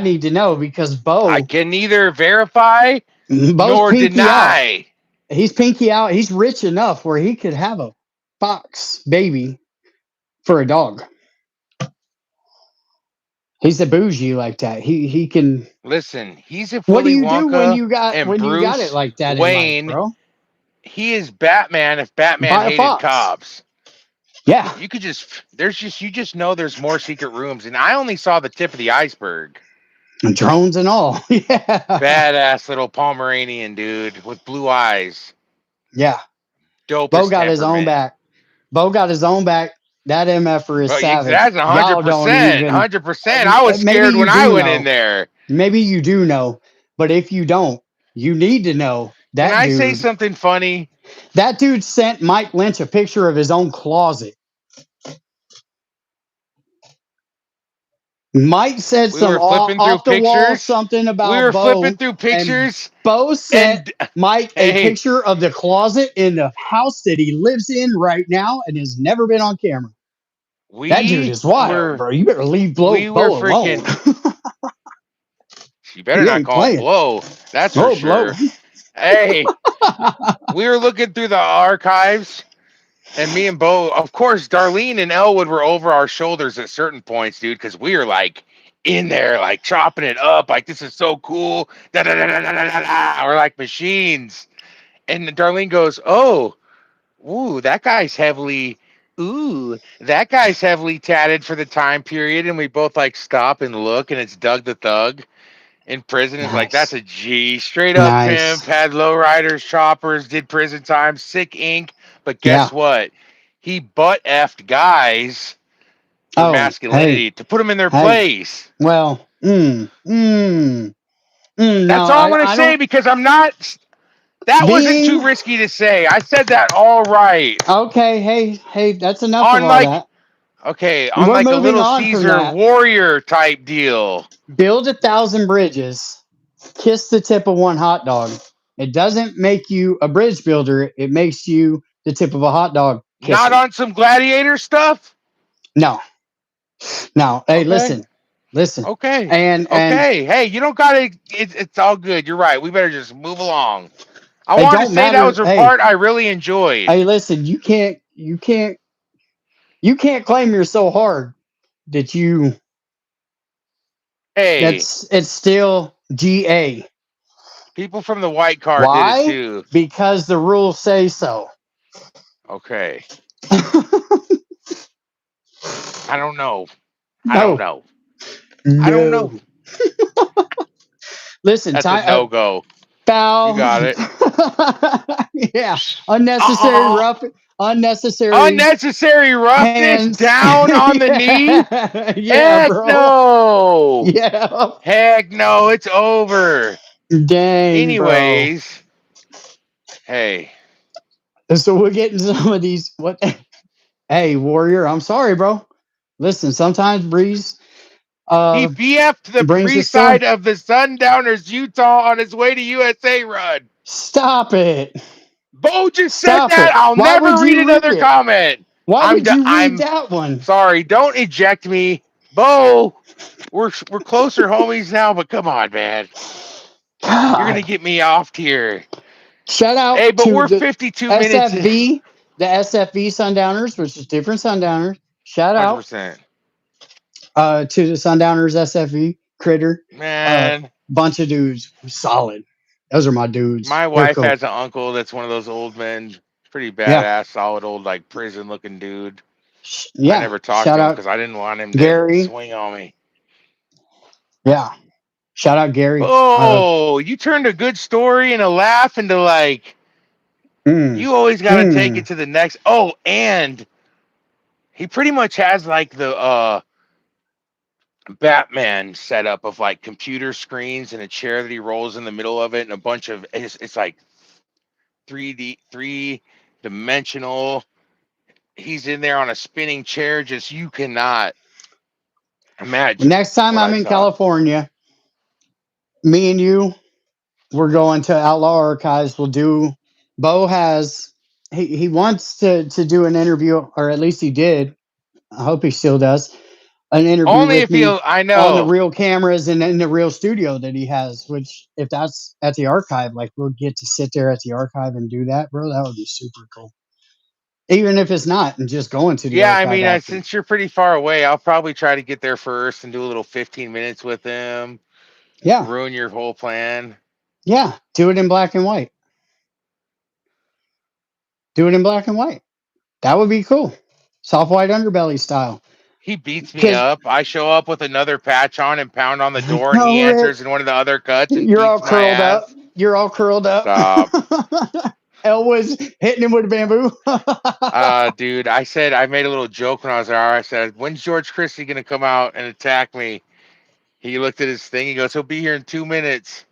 need to know because I can neither verify Bo's nor pinky out. deny. He's pinky out. He's rich enough where he could have a fox baby for a dog. He's a bougie like that. He can. Listen, he's a What do Willy you do Wonka and when you got it Bruce like that in life, Wayne. bro? He is Batman if Batman Buy a hated fox. cops. Yeah. You could you just know there's more secret rooms. And I only saw the tip of the iceberg. And drones and all. Yeah. Badass little Pomeranian dude with blue eyes. Yeah. Bo Dopest got his own temperament. back. Bo got his own back. That MFer is Well, savage. that's Y'all don't 100%. even. 100%. I was Maybe scared you when I do went in know. there. Maybe you do know. But if you don't, you need to know Can that I say dude. something funny? That dude sent Mike Lynch a picture of his own closet. Mike said We some were flipping through off the wall pictures. something We about were flipping Bo, through and pictures. Bo sent And Mike a hey, picture of the closet in the house that he lives in right now and has never been on camera. That dude we is wild, were bro. You better leave we were Bo alone. freaking. You better He not ain't call him playing. Blow. That's for Oh, Blow. sure. Hey, we were looking through the archives, and me and Bo, of course, Darlene and Elwood were over our shoulders at certain points, dude, because we were like in there, like chopping it up, like this is so cool. Da, da, da, da, da, da, da. We're like machines. And Darlene goes, "Oh, ooh, that guy's heavily tatted for the time period." And we both like stop and look, and it's Doug the Thug. in prison is like, that's Nice. a G. Straight up pimp, Nice. had lowriders, choppers, did prison time, sick ink. But Yeah. guess what? He butt effed guys for Oh, hey, masculinity to put them in their hey. place. Well, That's no, all I'm going to I say don't. because I'm not. That wasn't Being too risky to say. I said that all right. okay. Hey, that's enough of On all like, that. okay, on We're like a moving little on from Caesar that. warrior type deal. Build 1,000 bridges. Kiss the tip of one hot dog. It doesn't make you a bridge builder. It makes you the tip of a hot dog Not kisser. on some gladiator stuff. No, no. Hey, Okay. listen, Okay. and Okay. Hey, you don't gotta. It's all good. You're right. We better just move along. I it want to don't say that matter. was a part I really enjoyed. Hey, listen. You can't claim you're so hard that you. Hey, That's it's still GA. people from the white card did it Why? too. Because the rules say so. Okay. I don't know. I don't No, know. I don't no. know. Listen, That's a no go. You foul. got it. Yeah, unnecessary Oh, rough, unnecessary unnecessary roughness hands. down on the knee. Yeah, yeah, Heck bro. no. Yeah. Heck no. It's over. Dang, bro. Anyways, hey, So we're getting some of these. What? Hey, Warrior. I'm sorry, bro. Listen, sometimes Breeze he BF'd the brings the pre-side storm. of the Sundowners Utah on his way to USA run. Stop it. Bo just said Stop that. it. I'll Why would never read you read another it? comment. Why I'm would d- you read I'm that one? sorry. Don't eject me, Bo. We're closer homies now, but come on, man. You're gonna God. get me off here. Shout Hey, out but to we're the 52 minutes. SFV Sundowners, which is different Sundowners. Shout out 100%. to the Sundowners SFV Critter. Man, Bunch of dudes. Solid. Those are my dudes. my They're wife cool. has an uncle that's one of those old men, pretty Yeah. badass, solid old like prison looking dude. I Yeah. never talked Shout to him out because I didn't want him to Gary. swing on me. Yeah. Shout out Gary. Oh, you turned a good story and a laugh into like, Mm, you always got to take it mm. to the next. Oh, and he pretty much has like the Batman setup of like computer screens and a chair that he rolls in the middle of it and a bunch of it's like 3D, 3 dimensional. He's in there on a spinning chair. Just you cannot imagine Next time what I'm I in saw. California, me and you, we're going to Outlaw Archives. We'll do. Bo has. He wants to do an interview, or at least he did. I hope he still does an interview Only with if you, me I on the know. real cameras and in the real studio that he has. Which, if that's at the archive, like we'll get to sit there at the archive and do that, bro. That would be super cool. Even if it's not, and just going to the Yeah, I archive mean, after. since you're pretty far away, I'll probably try to get there first and do a little 15 minutes with him, Yeah, ruin your whole plan. yeah. Do it in black and white. Do it in black and white. That would be cool. Soft white underbelly style. He beats me Because up. I show up with another patch on and pound on the door, and he no, Rick, answers in one of the other cuts and you're all beats my curled up. ass. You're all curled up. Stop. Elwood's hitting him with a bamboo. Dude, I said I made a little joke when I was there. I said, "When's George Christie gonna come out and attack me?" He looked at his thing. He goes, "He'll be here in 2 minutes."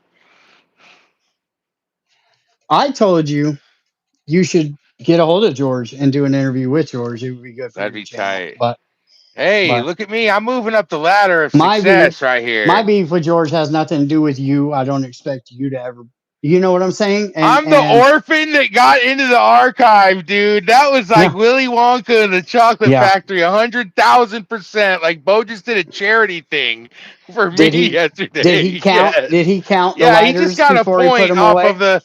I told you you should get a hold of George and do an interview with George. It would be good for That'd your be channel. tight. But Hey, but look at me. I'm moving up the ladder of my success beef, right my here. beef with George has nothing to do with you. I don't expect you to ever. You know what I'm saying? I'm the And orphan that got into the archive, dude. That was like yeah, Willy Wonka and the Chocolate yeah. Factory, 100,000%. Like Bo just did a charity thing for me Did he? Did he yesterday. count? Yes. Did he count the Yeah, he just lighters got a before he put point them off of away? the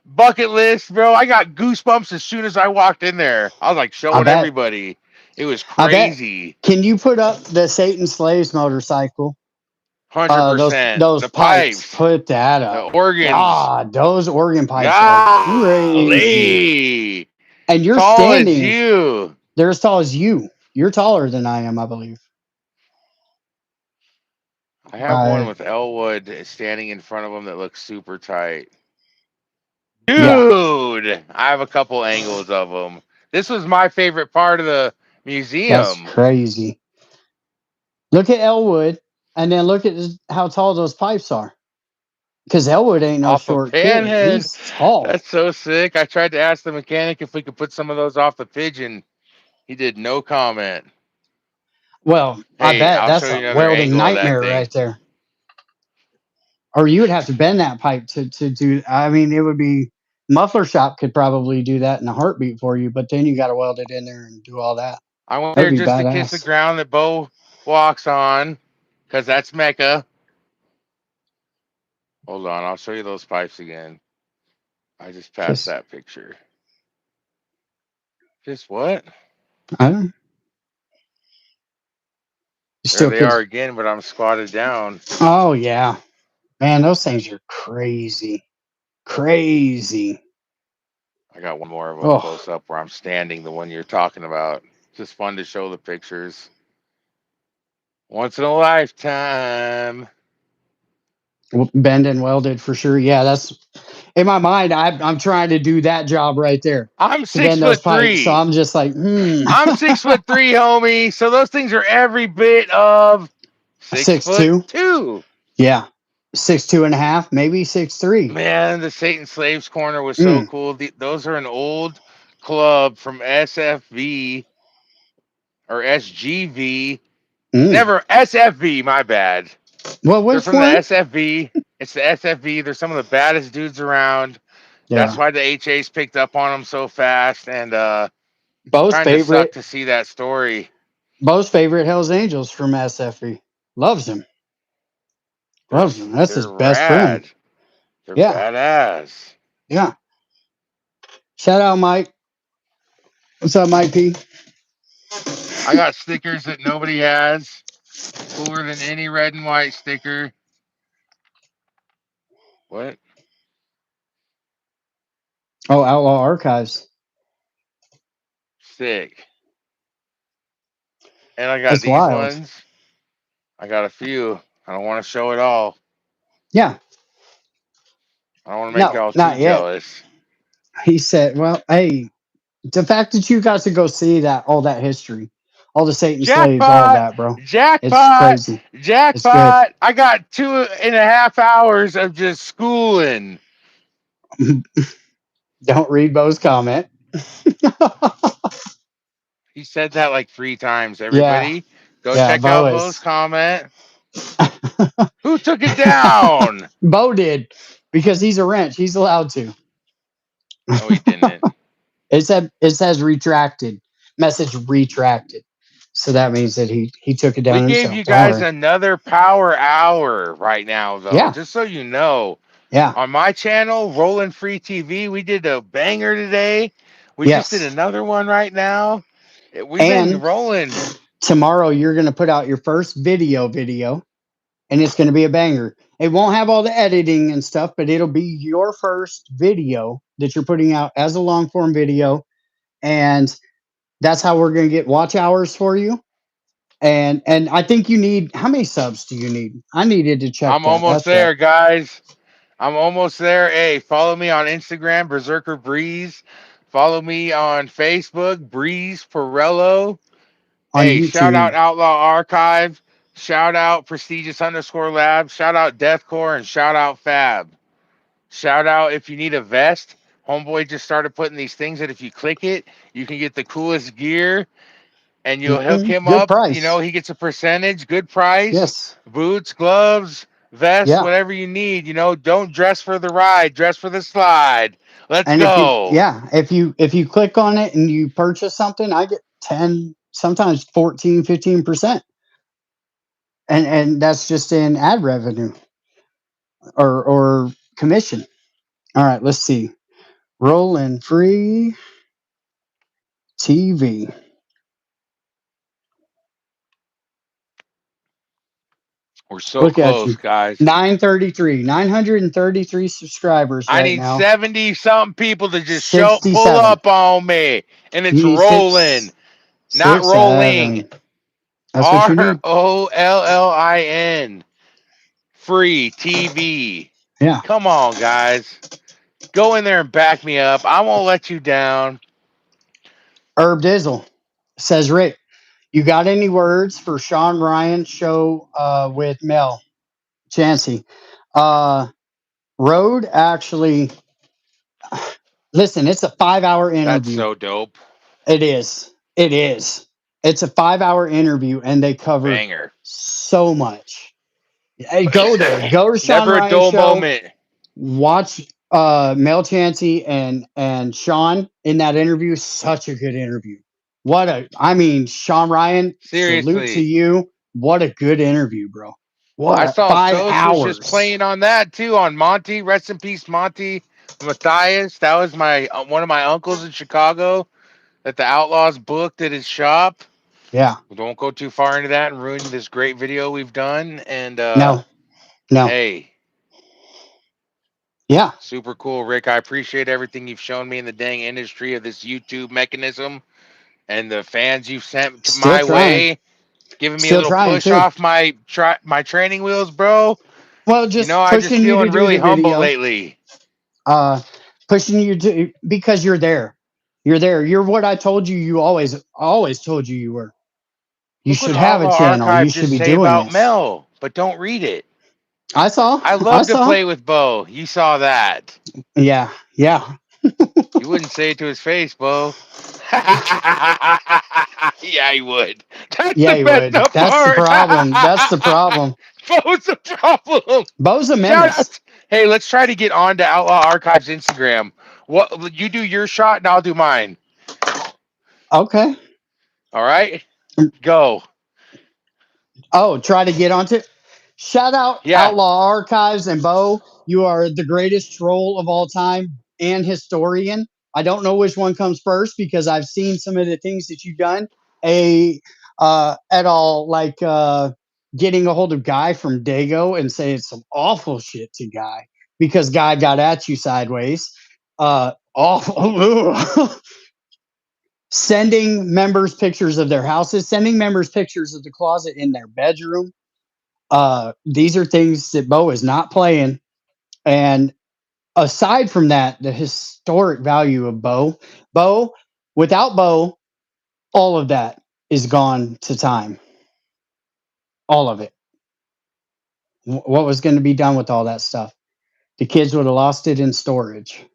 bucket list, bro. I got goosebumps as soon as I walked in there. I was like I showing bet. everybody. It was I bet. crazy. Can you put up the Satan Slaves motorcycle? Those 100%. those The pipes. pipes, Put that the up. organs. God, those organ pipes are crazy. Golly. And you're Tall as standing. you. They're as tall as you. You're taller than I am, I believe. I have one Uh, with Elwood standing in front of him that looks super tight. yeah, Dude, I have a couple angles of them. This was my favorite part of the that's museum. crazy. Look at Elwood, and then look at how tall those pipes are. Because Elwood ain't no Off a short kid. panhead. He's tall. That's so sick. I tried to ask the mechanic if we could put some of those off the pigeon. He did no comment. Well, I Hey, bet I'll show that's you a another welding angle of that nightmare thing. right there. Or you would have to bend that pipe to do. I mean, it would be muffler shop could probably do that in a heartbeat for you, but then you got to weld it in there and do all that. I went That'd there be just to kiss the badass. ground that Bo walks on, because that's Mecca. Hold on, I'll show you those pipes again. I just passed Just, that picture. Just what? I don't. You There still they could. are again, but I'm squatted down. Oh yeah, man, those things are crazy, crazy. I got one more of them Oh, close up where I'm standing, the one you're talking about. Just fun to show the pictures. Once in a lifetime. bend and welded for sure. Yeah, that's in my mind. I'm trying to do that job right there I'm to six bend those foot pipes. So three. I'm just like, I'm 6'3", homie. So those things are every bit of six six foot two. two. Yeah, 6'2" and a half, maybe 6'3". Man, the Satan Slaves Corner was so Mm, cool. Those are an old club from SFV or SGV. mm. Never SFV, my bad. Well, They're which from the one? SFV. It's the SFV. They're some of the baddest dudes around. That's Yeah, why the HAs picked up on them so fast, and Bo's kind of sucked favorite. to see that story. Bo's favorite Hell's Angels from SFE. Loves him. They're Loves him. That's they're his best friend. rad. They're Yeah, badass. yeah. Shout out, Mike. What's up, Mike P? I got stickers that nobody has. Cooler than any red and white sticker. What? Oh, Outlaw Archives. Sick. And I got That's these wild. ones. I got a few. I don't want to show it all. Yeah. I don't want to make No, y'all too not yet. jealous. He said, well, hey, the fact that you got to go see that, all that history, all the Satan slaves, all of Jackpot! that, bro. It's Jackpot! crazy. It's good. Jackpot! I got 2.5 hours of just schooling. Don't read Bo's comment. He said that like 3 times. Yeah. Everybody, go Yeah. check Bo out Bo's is. comment. Who took it down? Bo did because he's a wrench. He's allowed to. No, he didn't. It says retracted. Message retracted. So that means that he took it We down gave himself. you Don't guys worry. another power hour right now, though, Yeah. just so you know. Yeah. On my channel, Rolling Free TV, we did a banger today. We just did Yes. another one right now. We've been And rolling. tomorrow you're going to put out your first video and it's going to be a banger. It won't have all the editing and stuff, but it'll be your first video that you're putting out as a long form video. And that's how we're going to get watch hours for you. And I think you need, how many subs do you need? I needed to check I'm that. almost That's right. there, guys. I'm almost there. Hey, follow me on Instagram, Berserker Breeze. Follow me on Facebook, Breeze Perello. On Hey, shout out YouTube. Outlaw Archive. Shout out Prestigious underscore Lab. Shout out Deathcore and shout out Fab. Shout out if you need a vest. Homeboy just started putting these things that if you click it, you can get the coolest gear and you'll hook him Good up. You price. know, he gets a percentage, good price, Yes. boots, gloves, vests, Yeah. whatever you need. You know, don't dress for the ride, dress for the slide. Let's And go. if you click on it and you purchase something, I get 10, sometimes 14, 15%. And that's just in ad revenue or commission. All right, let's see. Rolling free TV. We're so Look at close, you. guys. 933 subscribers I right need now. 70 something people to just pull 67. up on me. And You it's need rolling, not rolling. seven. That's what you need. Rollin. free TV. Yeah. Come on, guys. Go in there and back me up. I won't let you down. Herb Dizzle says, Rick, you got any words for Sean Ryan's show with Mel Chancey? Uh, Road actually, listen, it's a 5 hour That's interview. so dope. It is. It is. It's a 5 hour interview, and they cover Banger. so much. Hey, go there. Go to Sean Never a Ryan's dull show. moment. Watch Mel Chancey and Sean in that interview. Such a good interview. I mean, Sean Ryan, salute to Seriously. you. What a good interview, bro. I What saw five Sos was just hours. playing on that too on Monty. Rest in peace, Monty Matthias. That was my one of my uncles in Chicago that the Outlaws booked at his shop. Yeah. We don't go too far into that and ruin this great video we've done. And No, no. hey, Yeah. super cool, Rick. I appreciate everything you've shown me in the dang industry of this YouTube mechanism and the fans you've sent to Still my trying. way, giving me a Still little trying push too. off my training wheels, bro. Well, You know, just I just pushing you to feeling do really the humble video. lately. Pushing you to because you're there. You're there. You're what I told you. You always told you you were. You Look what should have a Outlaw channel. You Archive should just be say doing about this. Mel, but don't read it. I saw. I I love to saw. play with Bo. You saw that. Yeah. Yeah. You wouldn't say it to his face, Bo. Yeah, he would. That's Yeah. the You messed would. up That's the part. problem. That's the problem. Bo's the problem. Bo's a Shout menace. out. Hey, let's try to get on to Outlaw Archives Instagram. What you do your shot and I'll do mine. Okay. All right? Go. Oh, try to get onto it. Shout out Yeah. Outlaw Archives and Bo. You are the greatest troll of all time and historian. I don't know which one comes first because I've seen some of the things that you've done. A at all like getting a hold of Guy from Dago and saying some awful shit to Guy because Guy got at you sideways. Awful. Sending members pictures of their houses, sending members pictures of the closet in their bedroom. These are things that Bo is not playing. And aside from that, the historic value of Bo, without Bo, all of that is gone to time. All of it. What was going to be done with all that stuff? The kids would have lost it in storage.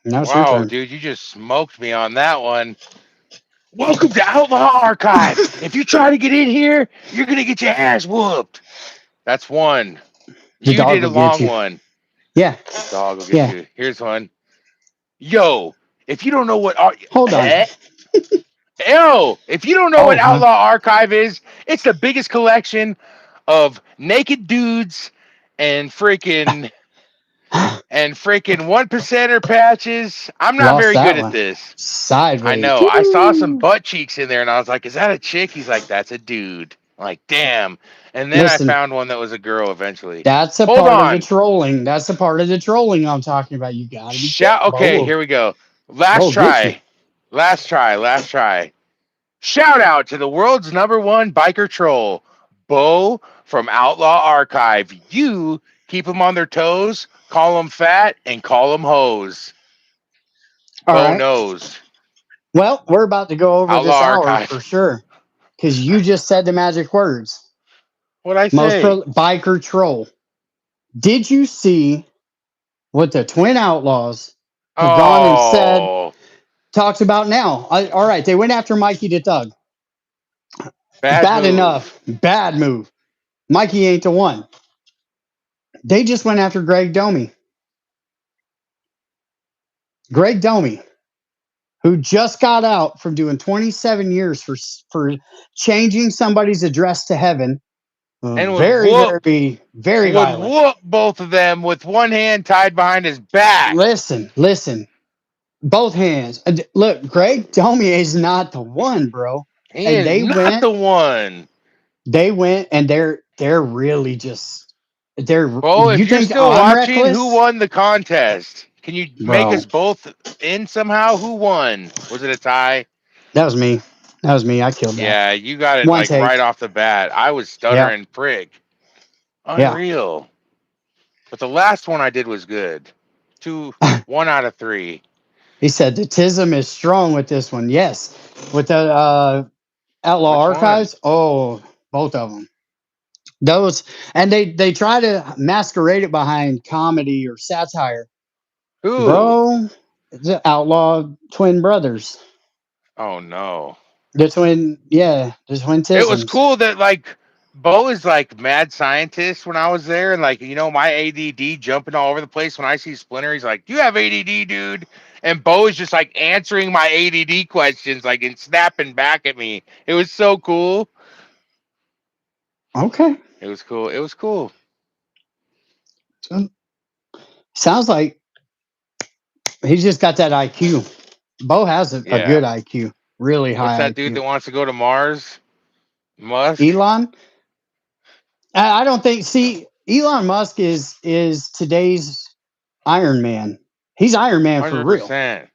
Now it's your Wow, turn. dude, you just smoked me on that one. Welcome to Outlaw Archive. If you try to get in here, you're gonna get your ass whooped. That's one. The You dog did a will get long you. one. Yeah. Dog will get Yeah. you. Here's one. Yo, if you don't know what Hold on. if you don't know what Oh, Outlaw Archive is, it's the biggest collection of naked dudes and freaking 1% patches. I'm not lost very that good at one. this. I Sideways. know. I saw some butt cheeks in there and I was like, is that a chick? He's like, that's a dude. I'm like, damn. And then I Listen, found one that was a girl eventually. that's a Hold part of the on. trolling. That's a part of the trolling I'm talking about. You got to be Shout. careful. Okay, here we go. Bo Last will get you. try. Last try. Last try. Shout out to the world's #1 biker troll, Bo from Outlaw Archive. You keep them on their toes, call them fat, and call them hoes. All Bo right. knows. Well, we're about to go over Outlaw this hour for Archive. sure because you just said the magic words. What'd I say? Biker troll. Did you see what the Twin Outlaws have gone and said, Oh, talked about now? All right. They went after Mikey the Thug. bad Bad enough. move. Bad move. Mikey ain't the one. They just went after Greg Domi. Greg Domi, who just got out from doing 27 years for changing somebody's address to heaven. And would Very, whoop, very, very would violent. whoop both of them with one hand tied behind his back. Listen. Both hands. Look, Greg Domi is not the one, bro. He And is not the one. they went, and they're really just they're. Bo, if You you're think still I'm watching, who reckless, won the contest? Can you make bro? us both in somehow? Who won? Was it a tie? That was me. That was me. I killed that. Yeah, you got it One like right take. off the bat. I was Yeah. stuttering prick. Yeah. Unreal. But the last one I did was good. Two, 1 out of 3. He said the tism is strong with this one. Yes. With the Outlaw Which one? Archives. Oh, both of them. Those, and they try to masquerade it behind comedy or satire. Who? Bro, the Outlaw twin brothers. Oh no. The twin, yeah, the twin It was tisms. cool that like Bo is like mad scientist when I was there, and like my ADD jumping all over the place. When I see Splinter, he's like, "Do you have ADD, dude?" And Bo is just like answering my ADD questions, like and snapping back at me. It was so cool. Okay. It was cool. It was cool. So, sounds like he's just got that IQ. Bo has a Yeah. good IQ, really What's high that dude IQ. that wants to go to Mars? Musk. Elon, I don't think. See, Elon Musk is today's Iron Man. He's Iron Man for Hundred real. percent.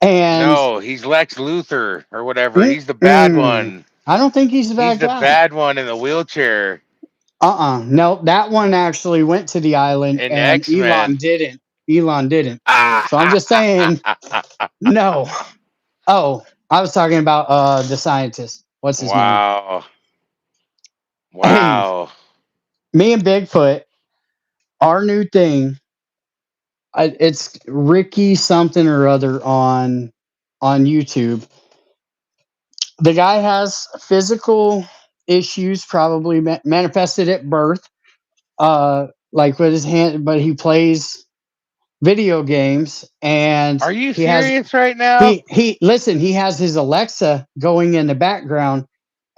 And No, he's Lex Luthor or whatever. He's the bad mm-mm, one. I don't think he's a He's bad the guy. bad one in the wheelchair No, that one actually went to the island, in and X Men. Elon didn't. So I'm just saying, Ah! no. Oh, I was talking about the scientist. What's his name? Wow. Hey, Wow. me and Bigfoot, our new thing. It's Ricky something or other on YouTube. The guy has physical issues, probably manifested at birth, like with his hand, but he plays video games, and Are you he has serious right now? he listen, he has his Alexa going in the background,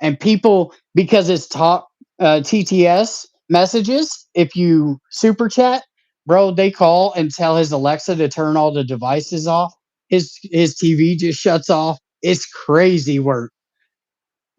and people, because it's talk TTS messages, if you super chat, bro, they call and tell his Alexa to turn all the devices off. His TV just shuts off. It's crazy work.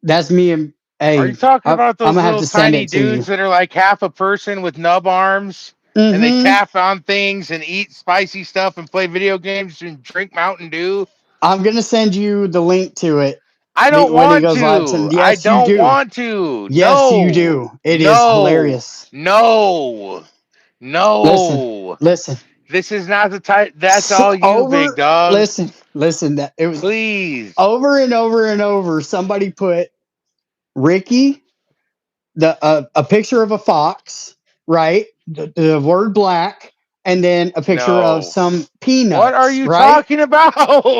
That's me. And Are you hey, talking I'm about those gonna have little to send tiny it to you. dudes that are like half a person with nub arms and they Mm-hmm. tap on things and eat spicy stuff and play video games and drink Mountain Dew? I'm gonna send you the link to it I don't when he want goes live to. tonight. I Yes, you don't do. want to. Yes, you No. do. It is No. hilarious. No. Listen, No. listen. This is not the type. That's So all you, big over, dog. listen. That it was Please. over and over and over. Somebody put Ricky, a picture of a fox, right? The word black, and then a picture of No. some What are peanuts, you right? talking about?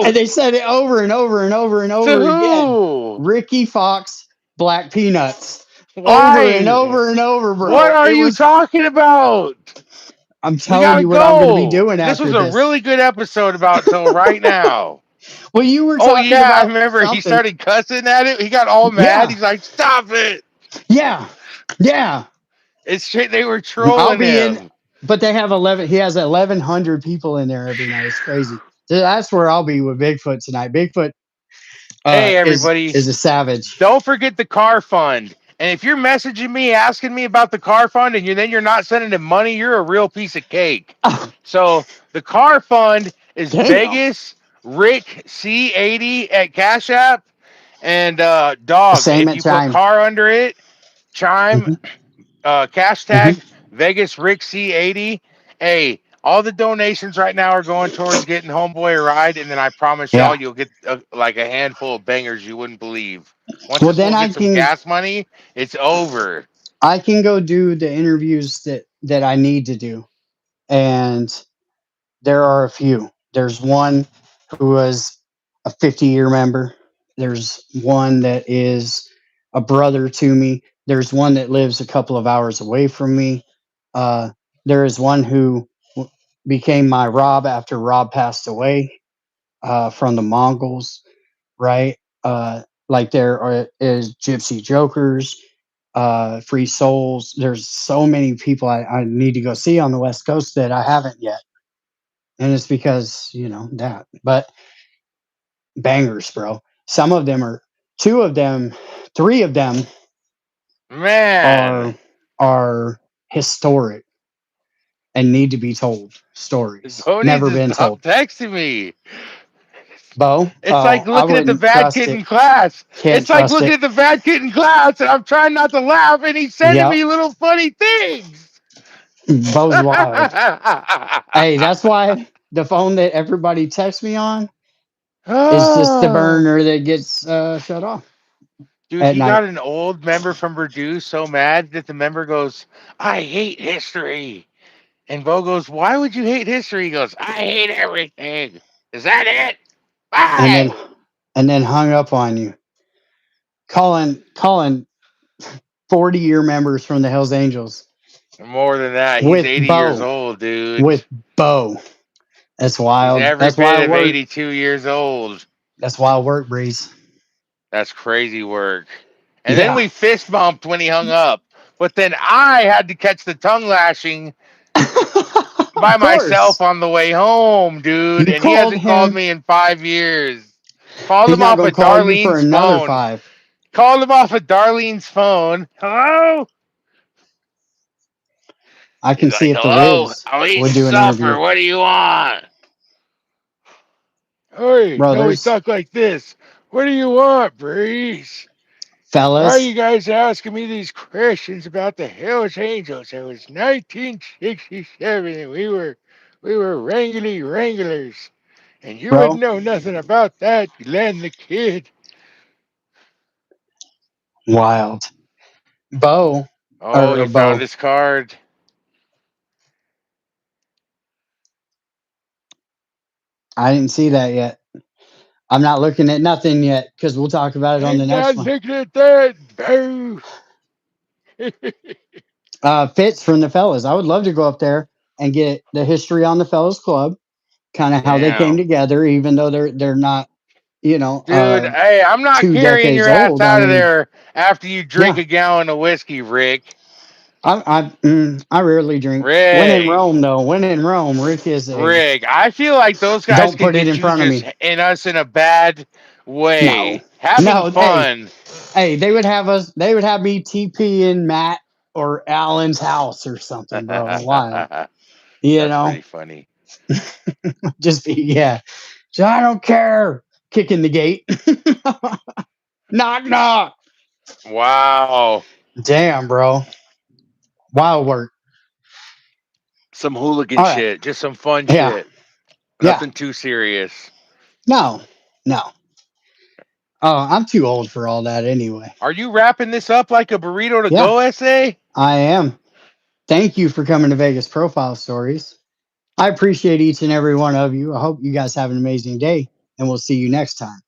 And they said it over and over and over and To over again. who? Ricky Fox, black peanuts, over and Why? over and over, What bro. are It you was. talking about? I'm We telling gotta you what I'm going to be go. doing This after was a this. really good episode about till right now. Well, you were Oh talking yeah, I about remember he something. started cussing at it. He got all mad. Yeah, He's like, "Stop it!" yeah, yeah. It's shit. They were I'll trolling be in, him. but they have 11. He has 1,100 people in there every night. It's crazy. So that's where I'll be with Bigfoot tonight. Bigfoot Hey is everybody, is a savage. don't forget the car fund. And if you're messaging me asking me about the car fund and you're not sending him money, you're a real piece of cake. Oh, So the car fund is damn. Vegas Rick C80 at Cash App. And dog, Same if at you put time. car under it, chime Hmm. cash Hmm. tag Vegas Rick C80. Hey, all the donations right now are going towards getting Homeboy a ride, and then I promise y'all Yeah. you'll get like a handful of bangers you wouldn't believe. Once Well, this then fool gets some gas money, it's over. I can go do the interviews that I need to do, and there are a few. There's one who was a 50-year member. There's one that is a brother to me. There's one that lives a couple of hours away from me. Uh, there is one who became my Rob after Rob passed away from the Mongols, right? Like is Gypsy Jokers, Free Souls. There's so many people I need to go see on the West Coast that I haven't yet, and it's because that. But bangers, bro. Some of them are, two of them, three of them Man, are historic and need to be told. Stories Bo needs never to been stop told. texting me. Bo. It's like Oh, I looking at the wouldn't bad trust kid it. in class. Can't It's like trust looking it. at the bad kid in class, and I'm trying not to laugh, and he's sending Yep. me little funny things. Bo's wild. Hey, that's why the phone that everybody texts me on is just the Oh, burner that gets shut off dude, at he night. got an old member from Purdue so mad that the member goes, "I hate history." And Bo goes, "Why would you hate history?" He goes, "I hate everything." Is that it? And then Bye. hung up on you. Calling 40-year members from the Hells Angels More than that, he's with 80 years Bo. old, dude. With Bo. That's He's wild. every bit of 82 years old. That's wild work, Breeze. That's crazy work. And then Yeah. we fist bumped when he hung up. But then I had to catch the tongue lashing by Of myself course. on the way home, dude. You And he called hasn't called him. me in 5 years. Called He's him not off going of to call you for Darlene's another phone. 5. Called him off of Darlene's phone. Hello? I He's can see like, if the hello? Riz I'm would eating do an interview. supper. What do you want? Hey, Bro, no, we there's talk like this. What do you want, Breeze? Why are you fellas. guys asking me these questions about the Hells Angels? It was 1967, and we were Wranglers, and you Bro, wouldn't know nothing about that, Glenn the Kid. wild. Bo, Oh, he Bo, found his card. I didn't see that yet. I'm not looking at nothing yet because we'll talk about it on the I'm next not one. looking at that, boo. Fits from the fellas. I would love to go up there and get the history on the fellas club, kind of how they came Damn. together, even though they're not, you know, Dude, hey, I'm not two carrying decades your ass old. I out of mean, there after you drink yeah, a gallon of whiskey, Rick. I rarely drink. When in Rick. Rome, though, when in Rome, Rick is a Rick, I feel like those guys don't could put it get in you front of just me. in us in a bad No, way. Having no. Hey, fun. hey, they would have us. They would have me TP in Matt or Alan's house or something, bro. Wild, you That's know. pretty funny. Just be yeah. So I don't care. Kicking the gate. Knock knock. Wow. Damn, bro. Wild work. Some hooligan All right. shit. Just some fun Yeah. shit. Yeah. Nothing too serious. No. No. Oh, I'm too old for all that anyway. Are you wrapping this up like a burrito to Yeah, go essay? I am. Thank you for coming to Vegas Profile Stories. I appreciate each and every one of you. I hope you guys have an amazing day, and we'll see you next time.